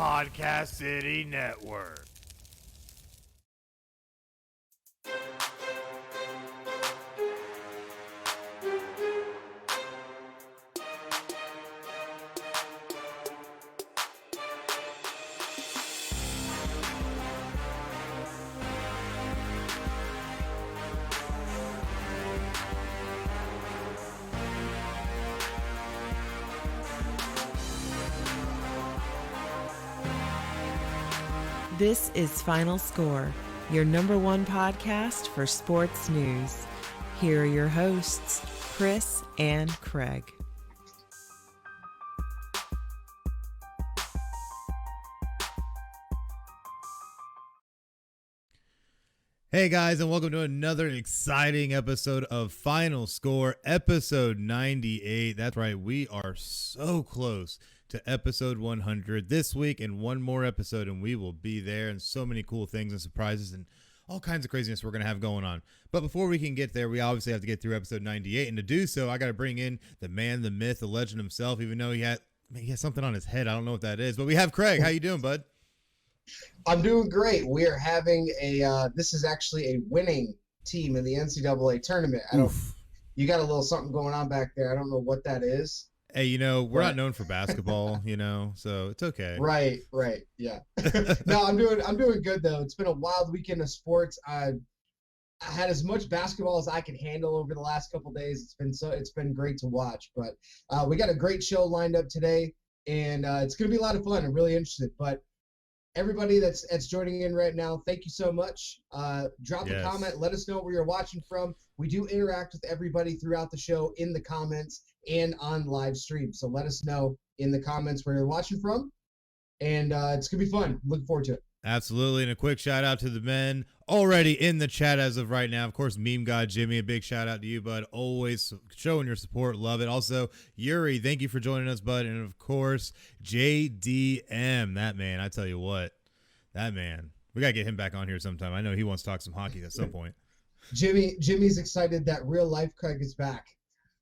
Podcast City Network. This is Final Score, your number one podcast for sports news. Here are your hosts, Chris and Craig. Hey guys, and welcome to another exciting episode of Final Score, episode 98. That's right, we are so close to episode 100 this week, and one more episode and we will be there, and so many cool things and surprises and all kinds of craziness we're going to have going on. But before we can get there, we obviously have to get through episode 98, and to do so, I got to bring in the man, the myth, the legend himself, even though he has something on his head. I don't know what that is, but we have Craig. How you doing, bud? I'm doing great. We are having this is actually a winning team in the NCAA tournament. You got a little something going on back there. I don't know what that is. Hey, we're not known for basketball, so it's okay. Right, yeah. No, I'm doing good though. It's been a wild weekend of sports. I had as much basketball as I could handle over the last couple days. It's been great to watch. But we got a great show lined up today, and it's going to be a lot of fun. I'm really interested. But everybody that's joining in right now, thank you so much. Drop a comment. Let us know where you're watching from. We do interact with everybody throughout the show in the comments and on live stream. So let us know in the comments where you're watching from. And it's going to be fun. Looking forward to it. Absolutely. And a quick shout out to the men already in the chat as of right now. Of course, Meme God Jimmy, a big shout out to you, bud. Always showing your support. Love it. Also, Yuri, thank you for joining us, bud. And of course, JDM, that man. I tell you what, that man. We got to get him back on here sometime. I know he wants to talk some hockey at some point. Jimmy's excited that real life Craig is back.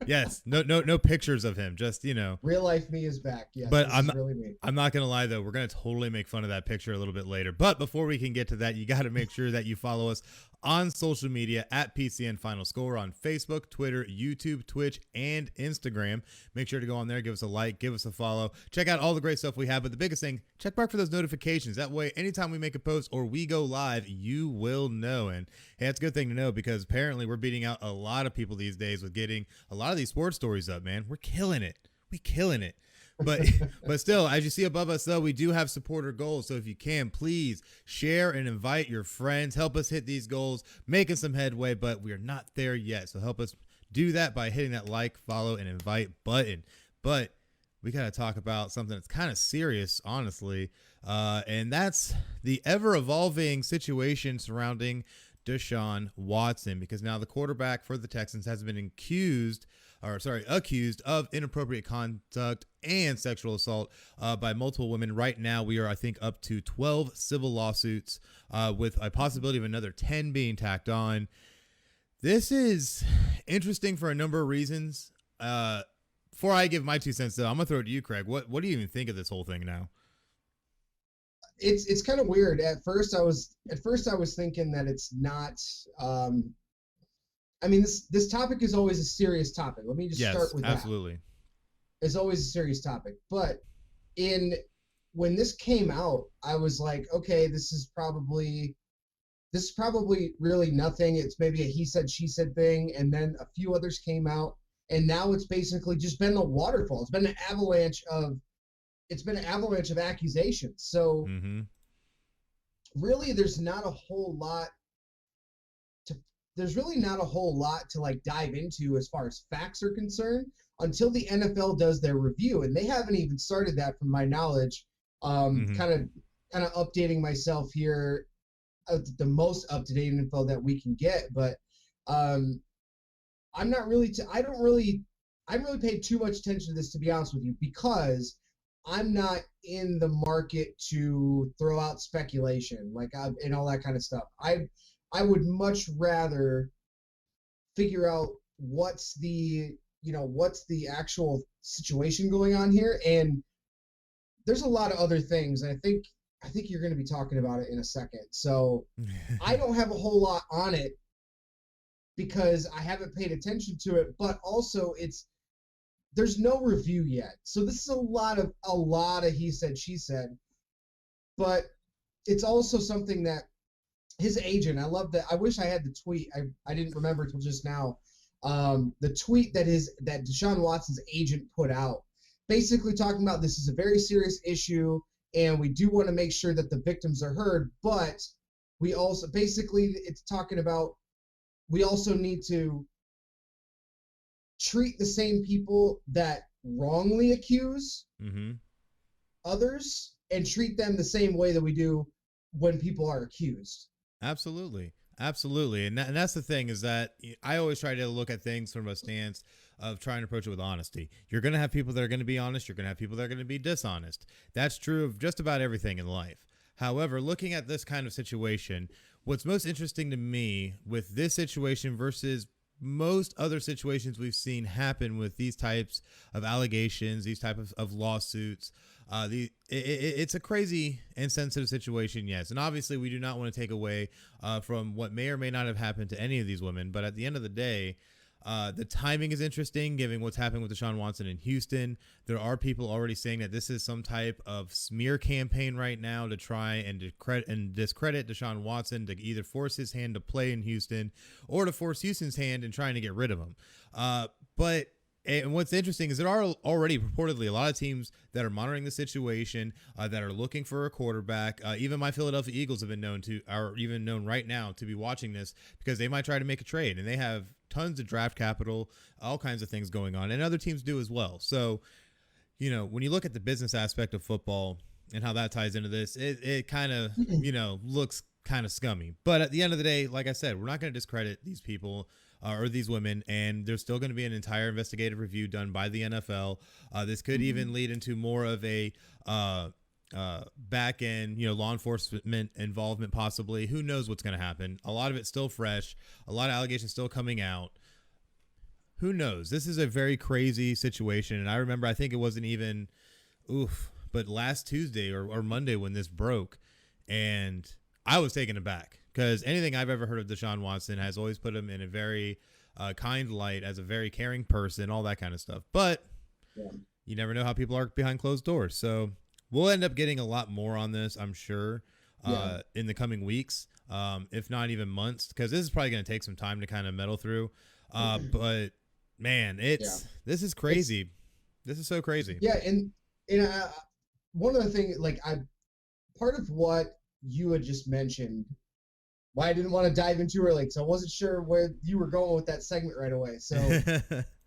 Yes, no pictures of him. Just real life me is back. Yes, but really I'm not gonna lie though. We're gonna totally make fun of that picture a little bit later. But before we can get to that, you got to make sure that you follow us on social media at PCN Final Score on Facebook, Twitter, YouTube, Twitch, and Instagram. Make sure to go on there, give us a like, give us a follow, check out all the great stuff we have. But the biggest thing, check back for those notifications. That way, anytime we make a post or we go live, you will know. And hey, that's a good thing to know, because apparently we're beating out a lot of people these days with getting a lot of these sports stories up, man. We're killing it. But still, as you see above us, though, we do have supporter goals. So if you can, please share and invite your friends. Help us hit these goals, making some headway, but we are not there yet. So help us do that by hitting that like, follow, and invite button. But we got to talk about something that's kind of serious, honestly, and that's the ever-evolving situation surrounding DeShaun Watson, because now the quarterback for the Texans has been accused of inappropriate conduct and sexual assault by multiple women. Right now, we are, I think, up to 12 civil lawsuits with a possibility of another 10 being tacked on. This is interesting for a number of reasons. Before I give my 2 cents, though, I'm going to throw it to you, Craig. What do you even think of this whole thing now? It's kind of weird. At first I was thinking that it's not this topic is always a serious topic. Let me just start with absolutely. That. It's always a serious topic. But when this came out, I was like, okay, this is probably really nothing. It's maybe a he said, she said thing. And then a few others came out, and now it's basically just been a waterfall. It's been an avalanche of accusations. So really there's really not a whole lot to like dive into as far as facts are concerned until the NFL does their review, and they haven't even started that from my knowledge. Kind of updating myself here, the most up-to-date info that we can get, but I haven't really paid too much attention to this, to be honest with you, because I'm not in the market to throw out speculation and all that kind of stuff. I would much rather figure out what's the actual situation going on here, and there's a lot of other things. And I think you're going to be talking about it in a second. So I don't have a whole lot on it because I haven't paid attention to it, but also there's no review yet. So this is a lot of he said, she said, but it's also something that his agent, I love that. I wish I had the tweet. I didn't remember until just now. The tweet that DeShaun Watson's agent put out, basically talking about this is a very serious issue and we do want to make sure that the victims are heard, but we also basically it's talking about we also need to treat the same people that wrongly accuse others and treat them the same way that we do when people are accused. Absolutely. Absolutely. And that's the thing is that I always try to look at things from a stance of trying to approach it with honesty. You're going to have people that are going to be honest. You're going to have people that are going to be dishonest. That's true of just about everything in life. However, looking at this kind of situation, what's most interesting to me with this situation versus most other situations we've seen happen with these types of allegations, these types of lawsuits, it's a crazy and sensitive situation, yes. And obviously we do not want to take away from what may or may not have happened to any of these women. But at the end of the day, the timing is interesting, given what's happening with DeShaun Watson in Houston. There are people already saying that this is some type of smear campaign right now to try and discredit DeShaun Watson, to either force his hand to play in Houston or to force Houston's hand in trying to get rid of him. And what's interesting is there are already purportedly a lot of teams that are monitoring the situation, that are looking for a quarterback. Even my Philadelphia Eagles are even known right now to be watching this because they might try to make a trade, and they have tons of draft capital, all kinds of things going on, and other teams do as well. So, when you look at the business aspect of football and how that ties into this, it kind of, looks kind of scummy. But at the end of the day, like I said, we're not going to discredit these people or these women, and there's still going to be an entire investigative review done by the NFL. This could even lead into more of a back end, law enforcement involvement, possibly. Who knows what's going to happen? A lot of it's still fresh. A lot of allegations still coming out. Who knows? This is a very crazy situation. And I remember, I think it wasn't even, but last Tuesday or Monday when this broke, and I was taken aback because anything I've ever heard of DeShaun Watson has always put him in a very kind light, as a very caring person, all that kind of stuff. But you never know how people are behind closed doors. So we'll end up getting a lot more on this, I'm sure, in the coming weeks, if not even months, because this is probably going to take some time to kind of meddle through. But man, this is crazy. This is so crazy. Yeah, and one of the things, part of what you had just mentioned, why I didn't want to dive in too early, because I wasn't sure where you were going with that segment right away. So,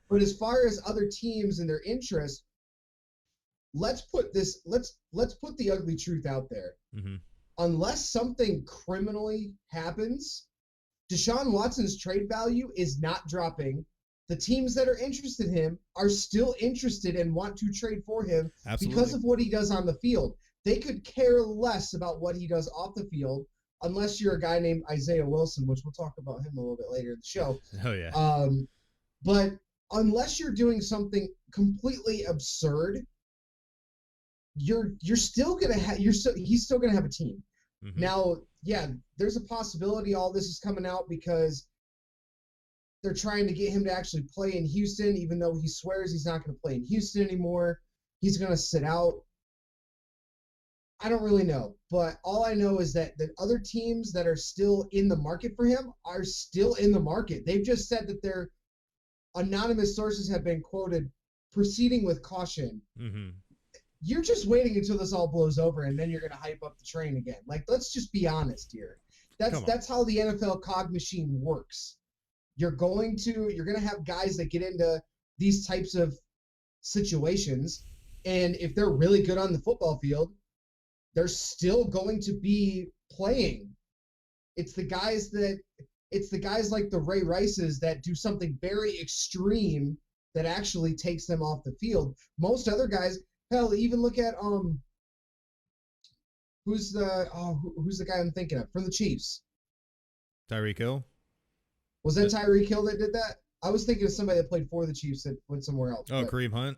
but as far as other teams and their interest, let's put the ugly truth out there. Unless something criminally happens, DeShaun Watson's trade value is not dropping. The teams that are interested in him are still interested and want to trade for him because of what he does on the field. They could care less about what he does off the field, unless you're a guy named Isaiah Wilson, which we'll talk about him a little bit later in the show. Oh yeah. But unless you're doing something completely absurd, you're still gonna have he's still gonna have a team. Now, there's a possibility all this is coming out because they're trying to get him to actually play in Houston, even though he swears he's not going to play in Houston anymore. He's going to sit out. I don't really know, but all I know is that the other teams that are still in the market for him are still in the market. They've just said that their anonymous sources have been quoted proceeding with caution. You're just waiting until this all blows over, and then you're going to hype up the train again. Let's just be honest here. That's how the NFL cog machine works. You're going to have guys that get into these types of situations, and if they're really good on the football field, they're still going to be playing. It's the guys like the Ray Rices that do something very extreme that actually takes them off the field. Most other guys, hell, even look at who's the guy I'm thinking of from the Chiefs? Tyreek Hill. Was that Tyreek Hill that did that? I was thinking of somebody that played for the Chiefs that went somewhere else. Oh, Kareem Hunt.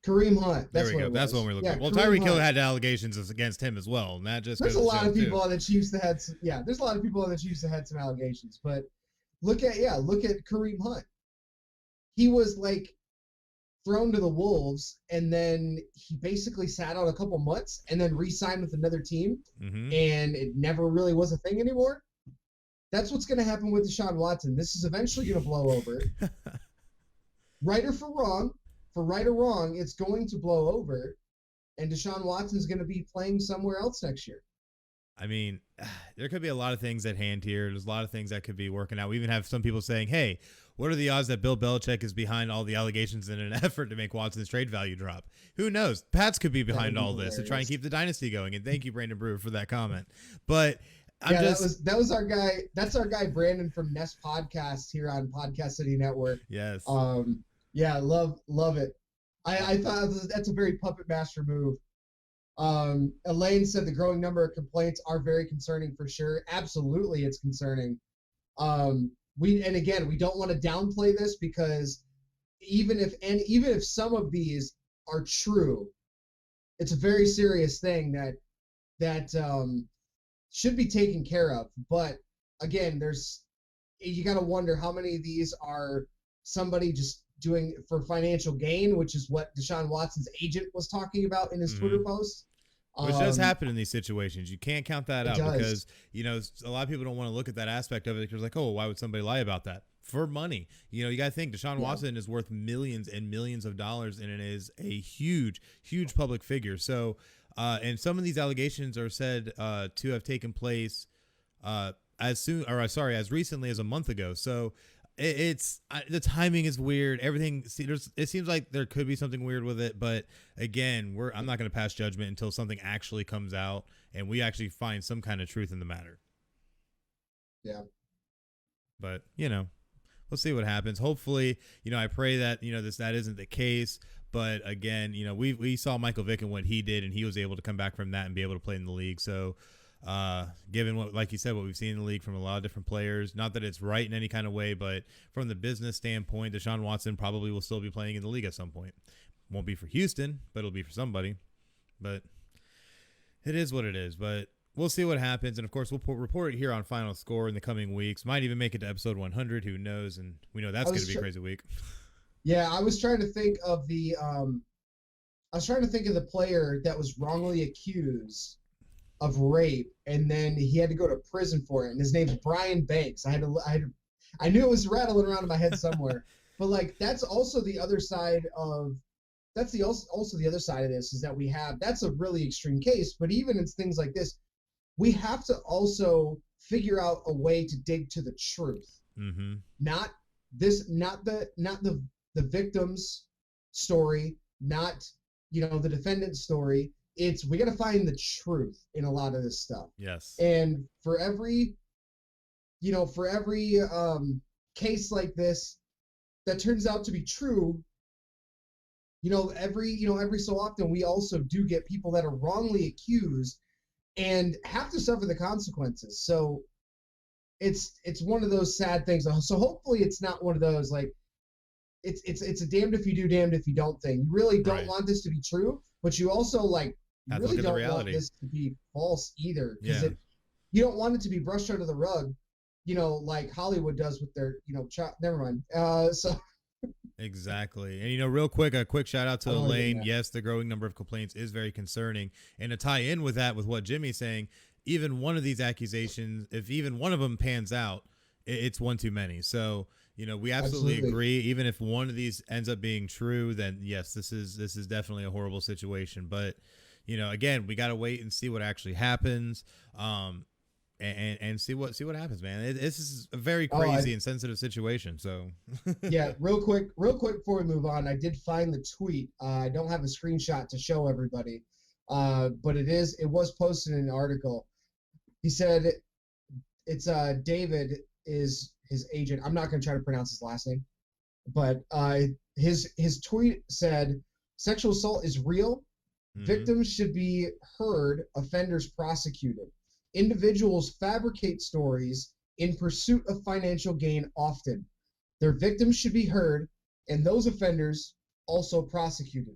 Kareem Hunt. There we go. That's what we're looking for. Well, Kareem Tyreek Hill Hunt. had allegations against him as well, and that just there's goes a to lot show, of people too. on the Chiefs that had there's a lot of people on the Chiefs that had some allegations, but look at Kareem Hunt. He was like thrown to the Wolves, and then he basically sat out a couple months and then re-signed with another team, and it never really was a thing anymore. That's what's going to happen with DeShaun Watson. This is eventually going to blow over. Right or wrong, it's going to blow over, and DeShaun Watson's going to be playing somewhere else next year. I mean, there could be a lot of things at hand here. There's a lot of things that could be working out. We even have some people saying, hey, what are the odds that Bill Belichick is behind all the allegations in an effort to make Watson's trade value drop? Who knows? Pats could be behind all this to try and keep the dynasty going. And thank you, Brandon Brewer, for that comment. But that was our guy. That's our guy, Brandon from Nest Podcast here on Podcast City Network. Yes. Yeah, love it. I thought that's a very puppet master move. Elaine said the growing number of complaints are very concerning for sure. Absolutely, it's concerning. We don't want to downplay this, because even if some of these are true, it's a very serious thing that should be taken care of. But again, you got to wonder how many of these are somebody just doing for financial gain, which is what DeShaun Watson's agent was talking about in his Twitter post. Which does happen in these situations. You can't count that out because, a lot of people don't want to look at that aspect of it because like, oh, why would somebody lie about that? For money. You got to think DeShaun Watson is worth millions and millions of dollars, and it is a huge, huge public figure. So, and some of these allegations are said to have taken place as recently as a month ago. So, the timing is weird. Everything, it seems like there could be something weird with it, but again, I'm not going to pass judgment until something actually comes out and we actually find some kind of truth in the matter. Yeah. But, we'll see what happens. Hopefully, I pray that, that isn't the case. But again, we saw Michael Vick and what he did, and he was able to come back from that and be able to play in the league. So, given what, like you said, what we've seen in the league from a lot of different players, not that it's right in any kind of way, but from the business standpoint, DeShaun Watson probably will still be playing in the league at some point. Won't be for Houston, but it'll be for somebody. But it is what it is. But we'll see what happens. And of course, we'll report it here on Final Score in the coming weeks. Might even make it to episode 100. Who knows? And we know that's going to be a crazy week. Yeah, I was trying to think of the player that was wrongly accused of rape, and then he had to go to prison for it. And his name's Brian Banks. I knew it was rattling around in my head somewhere. But like, that's also the other side of this is that that's a really extreme case. But even in things like this, we have to also figure out a way to dig to the truth. Mm-hmm. Not the victim's story, not the defendant's story. We got to find the truth in a lot of this stuff. Yes. And for every case like this that turns out to be true, every so often we also do get people that are wrongly accused and have to suffer the consequences. So it's one of those sad things. So hopefully it's not one of those like it's a damned if you do, damned if you don't thing. You really don't want this to be true, but you also you really don't want this to be false either, because you don't want it to be brushed under the rug, like Hollywood does with their, never mind. Exactly. And, real quick, a quick shout out to Elaine. Yes, the growing number of complaints is very concerning. And to tie in with that, with what Jimmy's saying, even one of these accusations, if even one of them pans out, it's one too many. So, we absolutely agree. Even if one of these ends up being true, then yes, this is definitely a horrible situation. But, again, we got to wait and see what actually happens, and see what happens, man. This is a very crazy and sensitive situation. So, yeah, real quick before we move on, I did find the tweet. I don't have a screenshot to show everybody, but it was posted in an article. He said it's David is his agent. I'm not going to try to pronounce his last name, but his tweet said, "Sexual assault is real. Victims should be heard, offenders prosecuted. Individuals fabricate stories in pursuit of financial gain often. Their victims should be heard, and those offenders also prosecuted."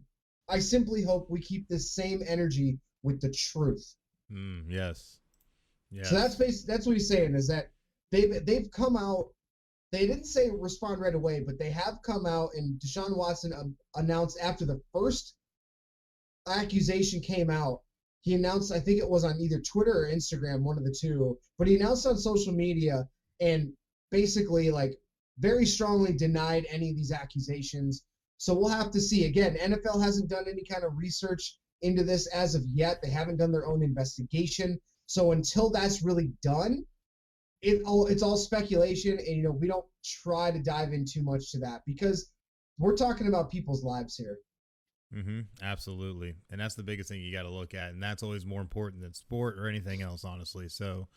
I simply hope we keep this same energy with the truth. Yes. Yes. So that's what he's saying, is that they've come out. They didn't say respond right away, but they have come out, and DeShaun Watson announced after the first accusation came out. He announced, I think it was on either Twitter or Instagram, one of the two, but he announced on social media and basically like very strongly denied any of these accusations. So we'll have to see. Again, NFL hasn't done any kind of research into this as of yet. They haven't done their own investigation. So until that's really done, it's all speculation, and we don't try to dive in too much to that because we're talking about people's lives here. Absolutely. And that's the biggest thing you got to look at, and that's always more important than sport or anything else, honestly. So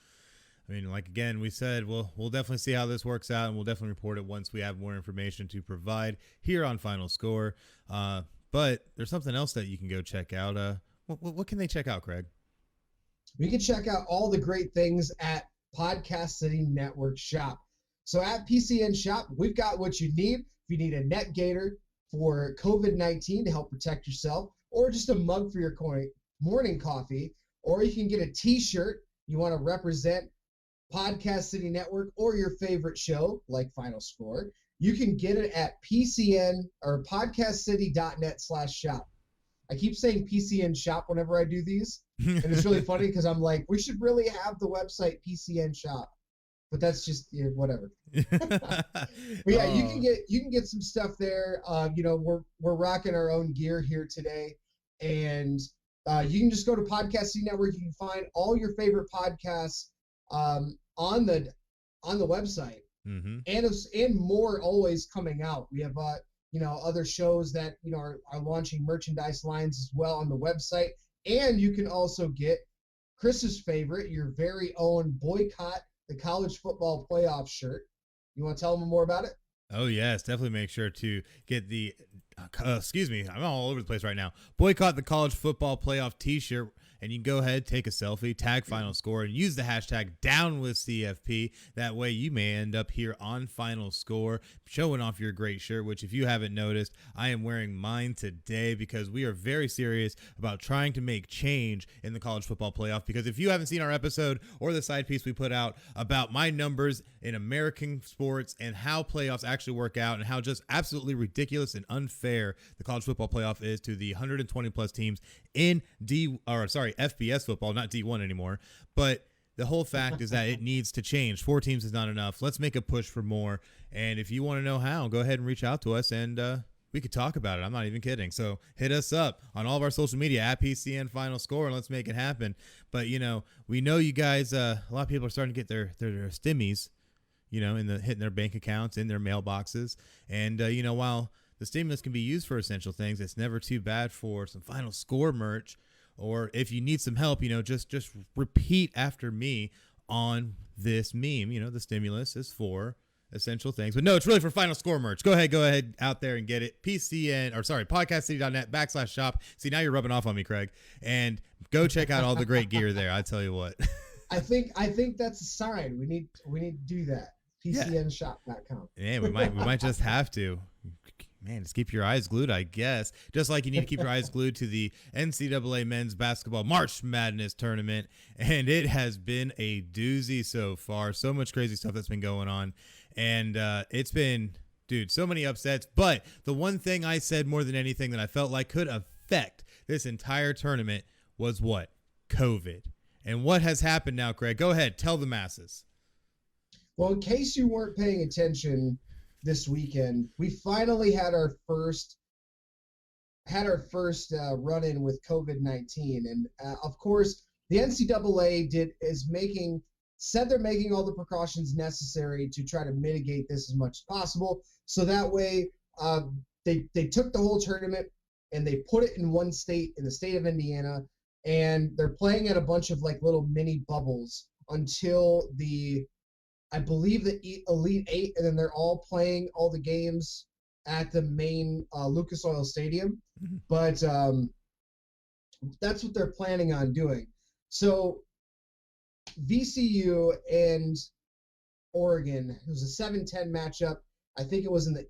I mean, like, again, we said we'll definitely see how this works out, and we'll definitely report it once we have more information to provide here on Final Score. But there's something else that you can go check out. What can they check out, Craig? We can check out all the great things at Podcast City Network Shop. So at PCN Shop, we've got what you need. If you need a net gator for COVID-19 to help protect yourself, or just a mug for your morning coffee, or you can get a t-shirt you want to represent Podcast City Network or your favorite show like Final Score, you can get it at PCN or podcastcity.net/shop. I keep saying PCN Shop whenever I do these, and it's really funny because I'm like, we should really have the website PCN Shop, but that's just whatever. But yeah, you can get some stuff there. We're rocking our own gear here today, and you can just go to Podcast City Network. You can find all your favorite podcasts on the website, and more always coming out. We have other shows that are launching merchandise lines as well on the website, and you can also get Chris's favorite, your very own Boycott the College Football Playoff shirt. You want to tell them more about it? Oh yes, definitely make sure to get the excuse me, I'm all over the place right now. Boycott the College Football Playoff t-shirt, and you can go ahead, take a selfie, tag Final Score, and use the hashtag #DownWithCFP. That way you may end up here on Final Score showing off your great shirt, which if you haven't noticed, I am wearing mine today because we are very serious about trying to make change in the College Football Playoff. Because if you haven't seen our episode or the side piece we put out about my numbers in American sports and how playoffs actually work out and how just absolutely ridiculous and unfair the College Football Playoff is to the 120 plus teams in FBS football, not D1 anymore. But the whole fact is that it needs to change. 4 teams is not enough. Let's make a push for more. And if you want to know how, go ahead and reach out to us, and we could talk about it. I'm not even kidding. So hit us up on all of our social media at PCN Final Score, and let's make it happen. But we know you guys. A lot of people are starting to get their stimmies, hitting their bank accounts, in their mailboxes, and while the stimulus can be used for essential things, it's never too bad for some Final Score merch. Or if you need some help, just repeat after me on this meme. The stimulus is for essential things. But no, it's really for Final Score merch. Go ahead out there and get it. podcastcity.net/shop. See, now you're rubbing off on me, Craig. And go check out all the great gear there. I tell you what. I think that's a sign. We need to do that. PCNshop.com. Yeah, we might just have to. Man, just keep your eyes glued, I guess. Just like you need to keep your eyes glued to the NCAA Men's Basketball March Madness Tournament. And it has been a doozy so far. So much crazy stuff that's been going on. And it's been, so many upsets. But the one thing I said more than anything that I felt like could affect this entire tournament was what? COVID. And what has happened now, Craig? Go ahead. Tell the masses. Well, in case you weren't paying attention this weekend, we finally had our first run-in with COVID-19, and of course, the NCAA said they're making all the precautions necessary to try to mitigate this as much as possible. So that way, they took the whole tournament and they put it in one state, in the state of Indiana, and they're playing at a bunch of like little mini bubbles until I believe the Elite Eight, and then they're all playing all the games at the main Lucas Oil Stadium. Mm-hmm. But that's what they're planning on doing. So VCU and Oregon, it was a 7-10 matchup. I think it was in the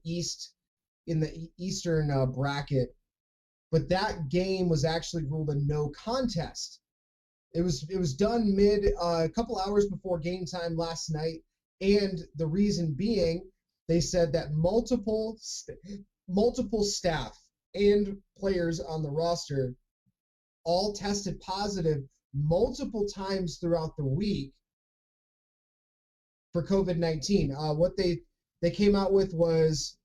Eastern bracket. but that game was actually ruled a no contest. It was done a couple hours before game time last night, and the reason being, they said that multiple staff and players on the roster all tested positive multiple times throughout the week for COVID-19. What they came out with was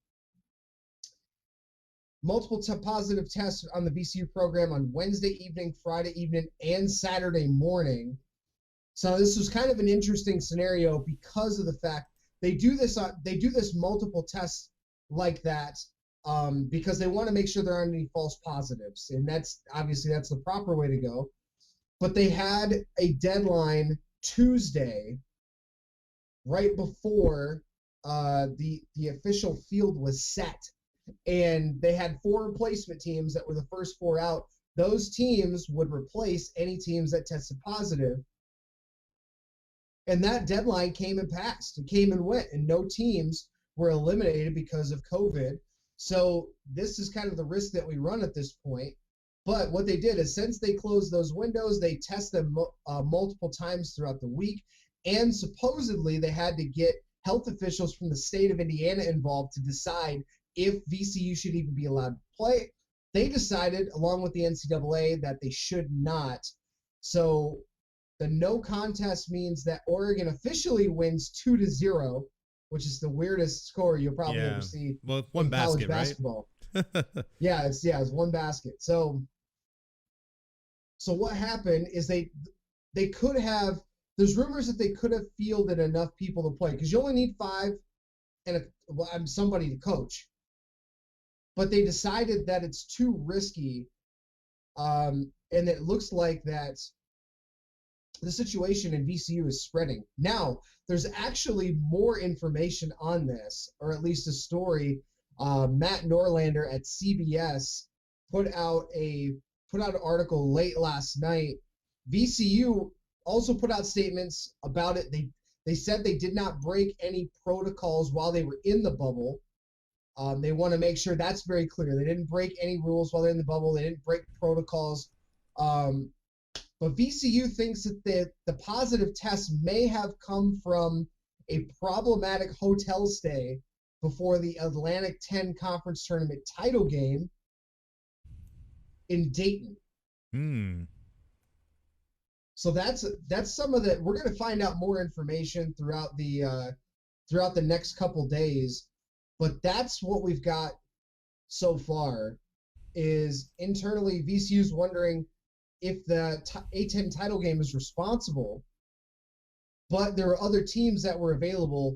multiple positive tests on the VCU program on Wednesday evening, Friday evening, and Saturday morning. So this was kind of an interesting scenario because of the fact they do this multiple tests like that because they want to make sure there aren't any false positives, and that's the proper way to go. But they had a deadline Tuesday, right before the official field was set. And they had 4 replacement teams that were the first 4 out. Those teams would replace any teams that tested positive. And that deadline came and passed. It came and went, and no teams were eliminated because of COVID. So this is kind of the risk that we run at this point. But what they did is, since they closed those windows, they test them multiple times throughout the week. And supposedly they had to get health officials from the state of Indiana involved to decide if VCU should even be allowed to play. They decided, along with the NCAA, that they should not. So the no contest means that Oregon officially wins 2-0, which is the weirdest score you'll probably ever see. Well, one basket, college basketball. right? Yeah, it's one basket. So what happened is they could have. There's rumors that they could have fielded enough people to play, because you only need 5 and somebody to coach. But they decided that it's too risky, and it looks like that the situation in VCU is spreading. Now, there's actually more information on this, or at least a story. Matt Norlander at CBS put out an article late last night. VCU also put out statements about it. They said they did not break any protocols while they were in the bubble. They want to make sure that's very clear. They didn't break any rules while they're in the bubble. They didn't break protocols. But VCU thinks that the positive test may have come from a problematic hotel stay before the Atlantic 10 Conference Tournament title game in Dayton. So that's some of the. We're going to find out more information throughout the next couple days. But that's what we've got so far, is internally VCU's wondering if the A10 title game is responsible. But there were other teams that were available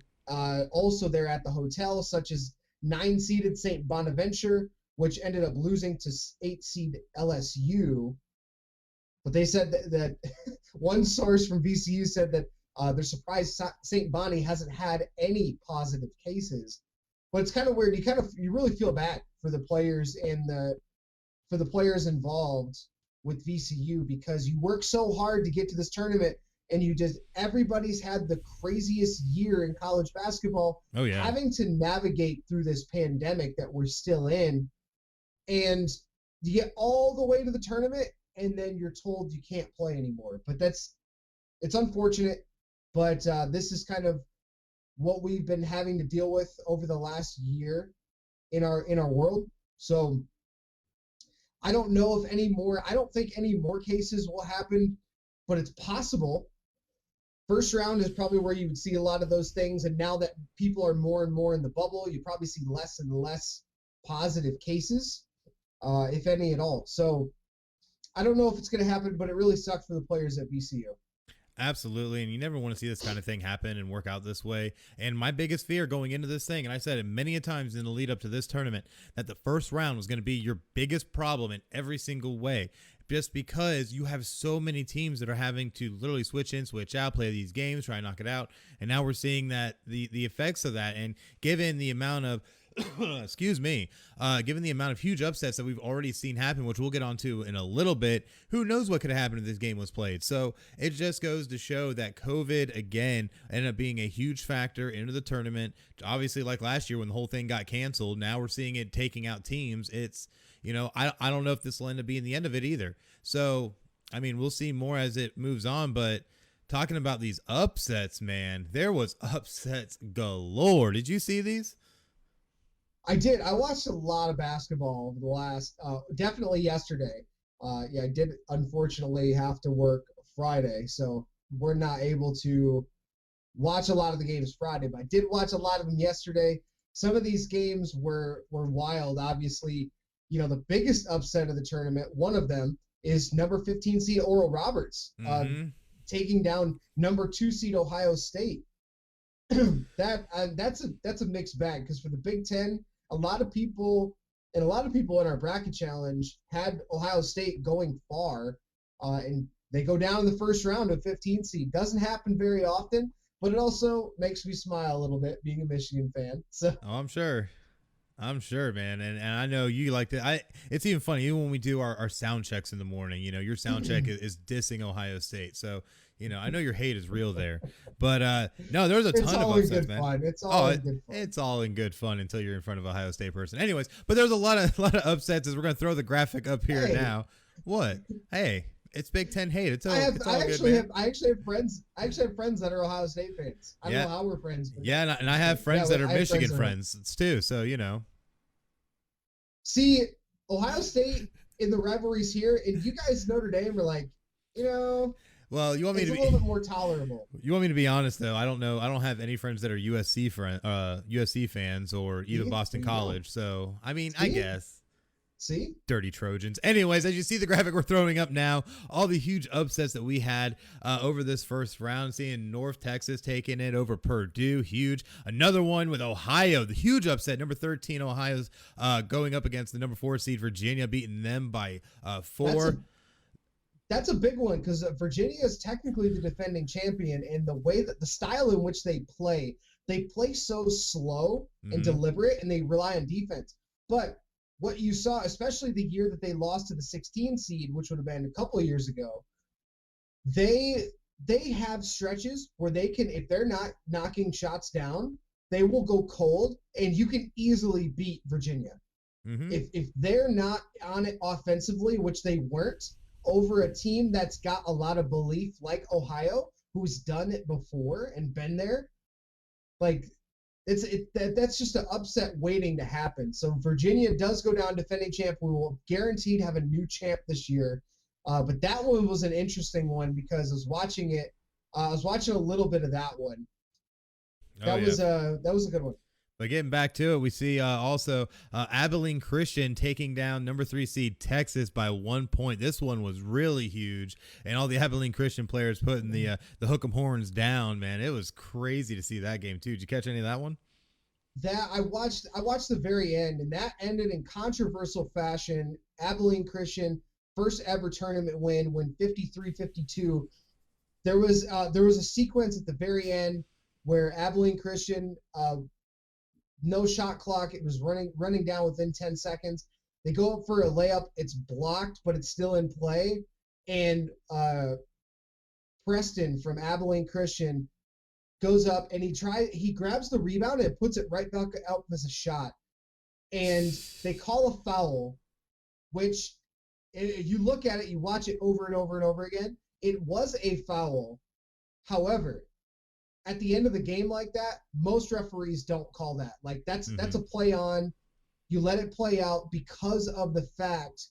also there at the hotel, such as 9-seeded St. Bonaventure, which ended up losing to 8-seed LSU. But they said that one source from VCU said that they're surprised St. Bonnie hasn't had any positive cases. But it's kind of weird. You really feel bad for the players and for the players involved with VCU, because you work so hard to get to this tournament, and everybody's had the craziest year in college basketball. Oh yeah. Having to navigate through this pandemic that we're still in, and you get all the way to the tournament, and then you're told you can't play anymore. But it's unfortunate, but this is kind of what we've been having to deal with over the last year in our world. So I don't know if I don't think any more cases will happen, but it's possible. First round is probably where you would see a lot of those things, and now that people are more and more in the bubble, you probably see less and less positive cases, if any at all. So I don't know if it's going to happen, but it really sucked for the players at VCU. Absolutely. And you never want to see this kind of thing happen and work out this way. And my biggest fear going into this thing, and I said it many a times in the lead up to this tournament, that the first round was going to be your biggest problem in every single way, just because you have so many teams that are having to literally switch in, switch out, play these games, try and knock it out. And now we're seeing that the effects of that, and given the amount of given the amount of huge upsets that we've already seen happen, which we'll get onto in a little bit, who knows what could have happened if this game was played. So it just goes to show that COVID, again, ended up being a huge factor into the tournament. Obviously, like last year when the whole thing got canceled, now we're seeing it taking out teams. It's, I don't know if this will end up being the end of it either. So, I mean, we'll see more as it moves on, but talking about these upsets, man, there was upsets galore. Did you see these? I did. I watched a lot of basketball over the last, definitely yesterday. I did unfortunately have to work Friday, so we're not able to watch a lot of the games Friday, but I did watch a lot of them yesterday. Some of these games were wild. Obviously, the biggest upset of the tournament, one of them is number 15 seed Oral Roberts, taking down number 2 seed Ohio State. That's a mixed bag, because for the Big Ten, a lot of people in our bracket challenge had Ohio State going far, and they go down in the first round of 15 seed. Doesn't happen very often, but it also makes me smile a little bit being a Michigan fan. So I'm sure, man. And I know you like to, it's even funny, even when we do our sound checks in the morning, your sound check is dissing Ohio State. So, I know your hate is real there, but no, there was a ton of upsets, man. Fun. It's all in good fun. It's all in good fun until you're in front of an Ohio State person. Anyways, but there's a lot of upsets, as we're going to throw the graphic up here now. What? Hey, it's Big Ten hate. It's all good, man. I actually have friends that are Ohio State fans. I don't know how we're friends. But yeah, and I have friends that are Michigan friends too. So See, Ohio State in the rivalries here, and you guys Notre Dame are like, well, you want me to be a little bit more tolerable. You want me to be honest though? I don't know. I don't have any friends that are USC fans or even Boston College. So I mean, I guess. See? Dirty Trojans. Anyways, as you see the graphic we're throwing up now, all the huge upsets that we had over this first round, seeing North Texas taking it over Purdue, huge. Another one with Ohio, the huge upset, number 13 Ohio's going up against the number 4 seed Virginia, beating them by 4. That's a big one, because Virginia is technically the defending champion, and the way that the style in which they play so slow and deliberate, and they rely on defense. But what you saw, especially the year that they lost to the 16 seed, which would have been a couple of years ago, they have stretches where they can, if they're not knocking shots down, they will go cold, and you can easily beat Virginia. If they're not on it offensively, which they weren't, over a team that's got a lot of belief like Ohio, who's done it before and been there, like that's just an upset waiting to happen. So Virginia does go down defending champ. We will guaranteed have a new champ this year. But that one was an interesting one, because I was watching it. I was watching a little bit of that one. That was a good one. But getting back to it, we see also Abilene Christian taking down number 3 seed Texas by 1 point. This one was really huge, and all the Abilene Christian players putting the hook 'em horns down. Man, it was crazy to see that game too. Did you catch any of that one? That I watched the very end, and that ended in controversial fashion. Abilene Christian first ever tournament win 53-52. There was a sequence at the very end where Abilene Christian, no shot clock. It was running down within 10 seconds. They go up for a layup. It's blocked, but it's still in play. And Preston from Abilene Christian goes up, and he grabs the rebound and puts it right back out as a shot. And they call a foul, which you look at it, you watch it over and over and over again. It was a foul. However, at the end of the game like that, most referees don't call that. Like that's a play on. You let it play out because of the fact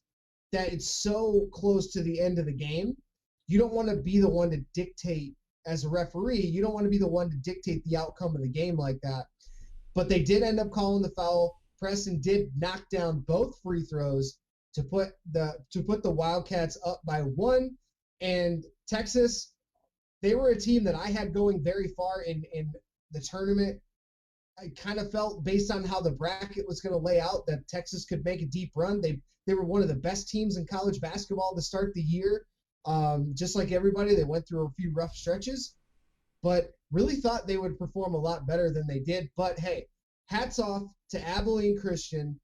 that it's so close to the end of the game. You don't want to be the one to dictate, as a referee, you don't want to be the one to dictate the outcome of the game like that. But they did end up calling the foul. Preston did knock down both free throws to put the Wildcats up by 1. And Texas, they were a team that I had going very far in the tournament. I kind of felt, based on how the bracket was going to lay out, that Texas could make a deep run. They were one of the best teams in college basketball to start the year. Just like everybody, they went through a few rough stretches, but really thought they would perform a lot better than they did. But hey, hats off to Abilene Christian,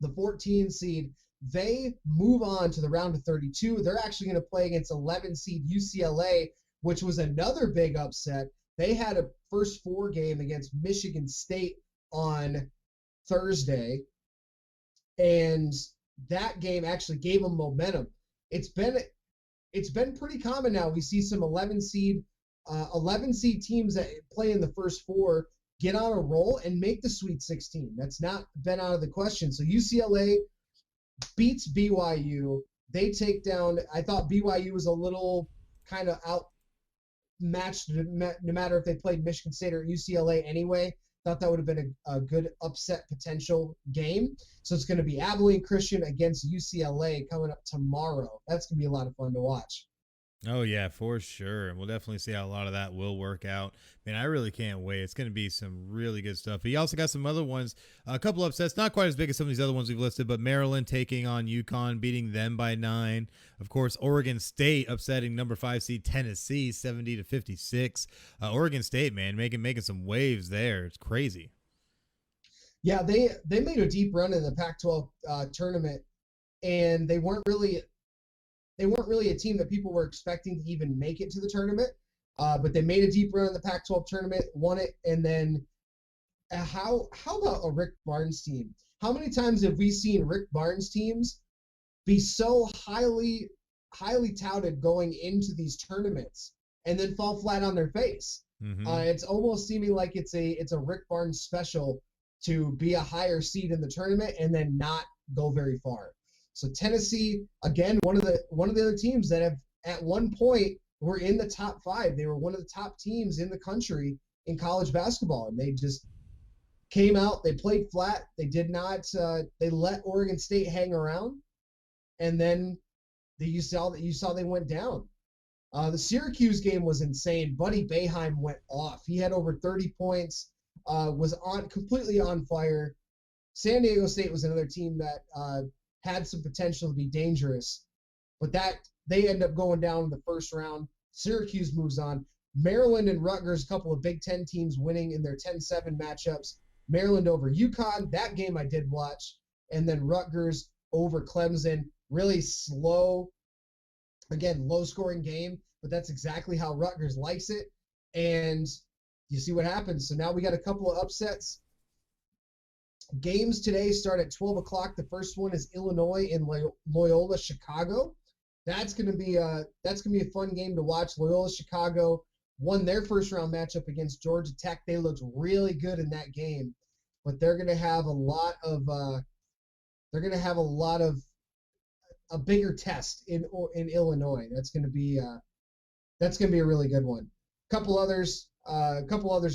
the 14 seed. They move on to the round of 32. They're actually going to play against 11 seed UCLA, which was another big upset. They had a first 4 game against Michigan State on Thursday, and that game actually gave them momentum. It's been pretty common now. We see some 11 seed teams that play in the first four get on a roll and make the Sweet 16. That's not been out of the question. So UCLA beats BYU. They take down, I thought BYU was a little kind of outmatched no matter if they played Michigan State or UCLA anyway. Thought that would have been a good upset potential game. So it's going to be Abilene Christian against UCLA coming up tomorrow. That's going to be a lot of fun to watch. Oh, yeah, for sure. And we'll definitely see how a lot of that will work out. Man, I really can't wait. It's going to be some really good stuff. But you also got some other ones, a couple upsets, not quite as big as some of these other ones we've listed, but Maryland taking on UConn, beating them by 9. Of course, Oregon State upsetting number 5 seed Tennessee 70-56. Oregon State, man, making some waves there. It's crazy. Yeah, they made a deep run in the Pac-12 tournament, and they weren't really a team that people were expecting to even make it to the tournament, but they made a deep run in the Pac-12 tournament, won it, and then how about a Rick Barnes team? How many times have we seen Rick Barnes teams be so highly touted going into these tournaments and then fall flat on their face? Mm-hmm. It's almost seeming like it's a Rick Barnes special to be a higher seed in the tournament and then not go very far. So Tennessee, again, one of the other teams that have at one point were in the top 5. They were one of the top teams in the country in college basketball, and they just came out. They played flat. They did not. They let Oregon State hang around, and then you saw they went down. The Syracuse game was insane. Buddy Boeheim went off. He had over 30 points. Was completely on fire. San Diego State was another team that had some potential to be dangerous, but that they end up going down in the first round. Syracuse moves on. Maryland and Rutgers, a couple of Big Ten teams winning in their 10-7 matchups. Maryland over UConn, that game I did watch, and then Rutgers over Clemson. Really slow, again, low-scoring game, but that's exactly how Rutgers likes it, and you see what happens. So now we got a couple of upsets. Games today start at 12 o'clock. The first one is Illinois and Loyola Chicago. That's gonna be a fun game to watch. Loyola Chicago won their first round matchup against Georgia Tech. They looked really good in that game, but they're gonna have a bigger test in Illinois. That's gonna be a really good one. A couple others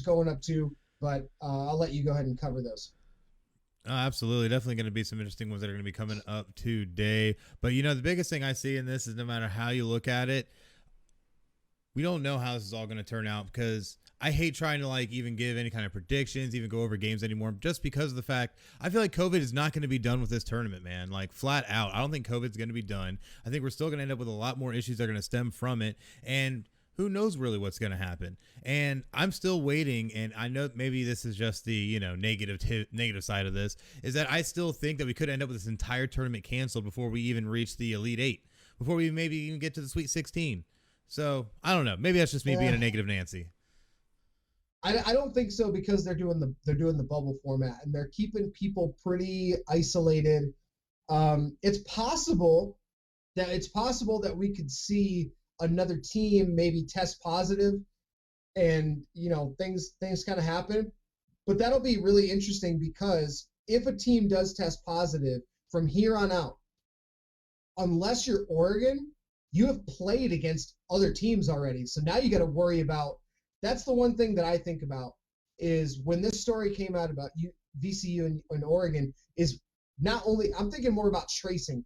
going up too, but I'll let you go ahead and cover those. Absolutely. Definitely going to be some interesting ones that are going to be coming up today. But, the biggest thing I see in this is no matter how you look at it, we don't know how this is all going to turn out, because I hate trying to even give any kind of predictions, even go over games anymore, just because of the fact I feel like COVID is not going to be done with this tournament, man. Flat out. I don't think COVID is going to be done. I think we're still going to end up with a lot more issues that are going to stem from it. And who knows really what's going to happen. And I'm still waiting, and I know maybe this is just the, negative side of this, is that I still think that we could end up with this entire tournament canceled before we even reach the Elite 8, before we maybe even get to the Sweet 16. So, I don't know. Maybe that's just me being a negative Nancy. I don't think so, because they're doing the bubble format, and they're keeping people pretty isolated. It's possible that we could see another team maybe test positive, and things kind of happen, but that'll be really interesting, because if a team does test positive from here on out, unless you're Oregon, you have played against other teams already. So now you got to worry about, that's the one thing that I think about, is when this story came out about VCU and Oregon, is not only, I'm thinking more about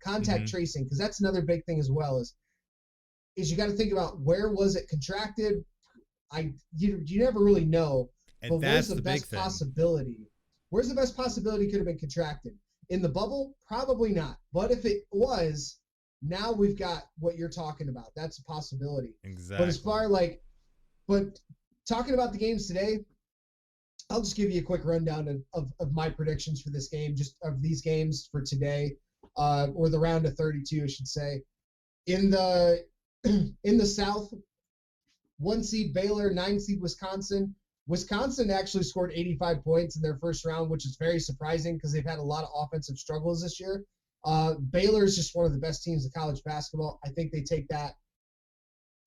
contact tracing, because that's another big thing as well, is you got to think about, where was it contracted? You never really know. And but that's where's the best possibility? Where's the best possibility could have been contracted? In the bubble? Probably not. But if it was, now we've got what you're talking about. That's a possibility. Exactly. But as far but talking about the games today, I'll just give you a quick rundown of my predictions for this game, just of these games for today, or the round of 32, I should say. In the South, 1 seed Baylor, 9 seed Wisconsin. Wisconsin actually scored 85 points in their first round, which is very surprising, because they've had a lot of offensive struggles this year. Baylor is just one of the best teams in college basketball. I think they take that.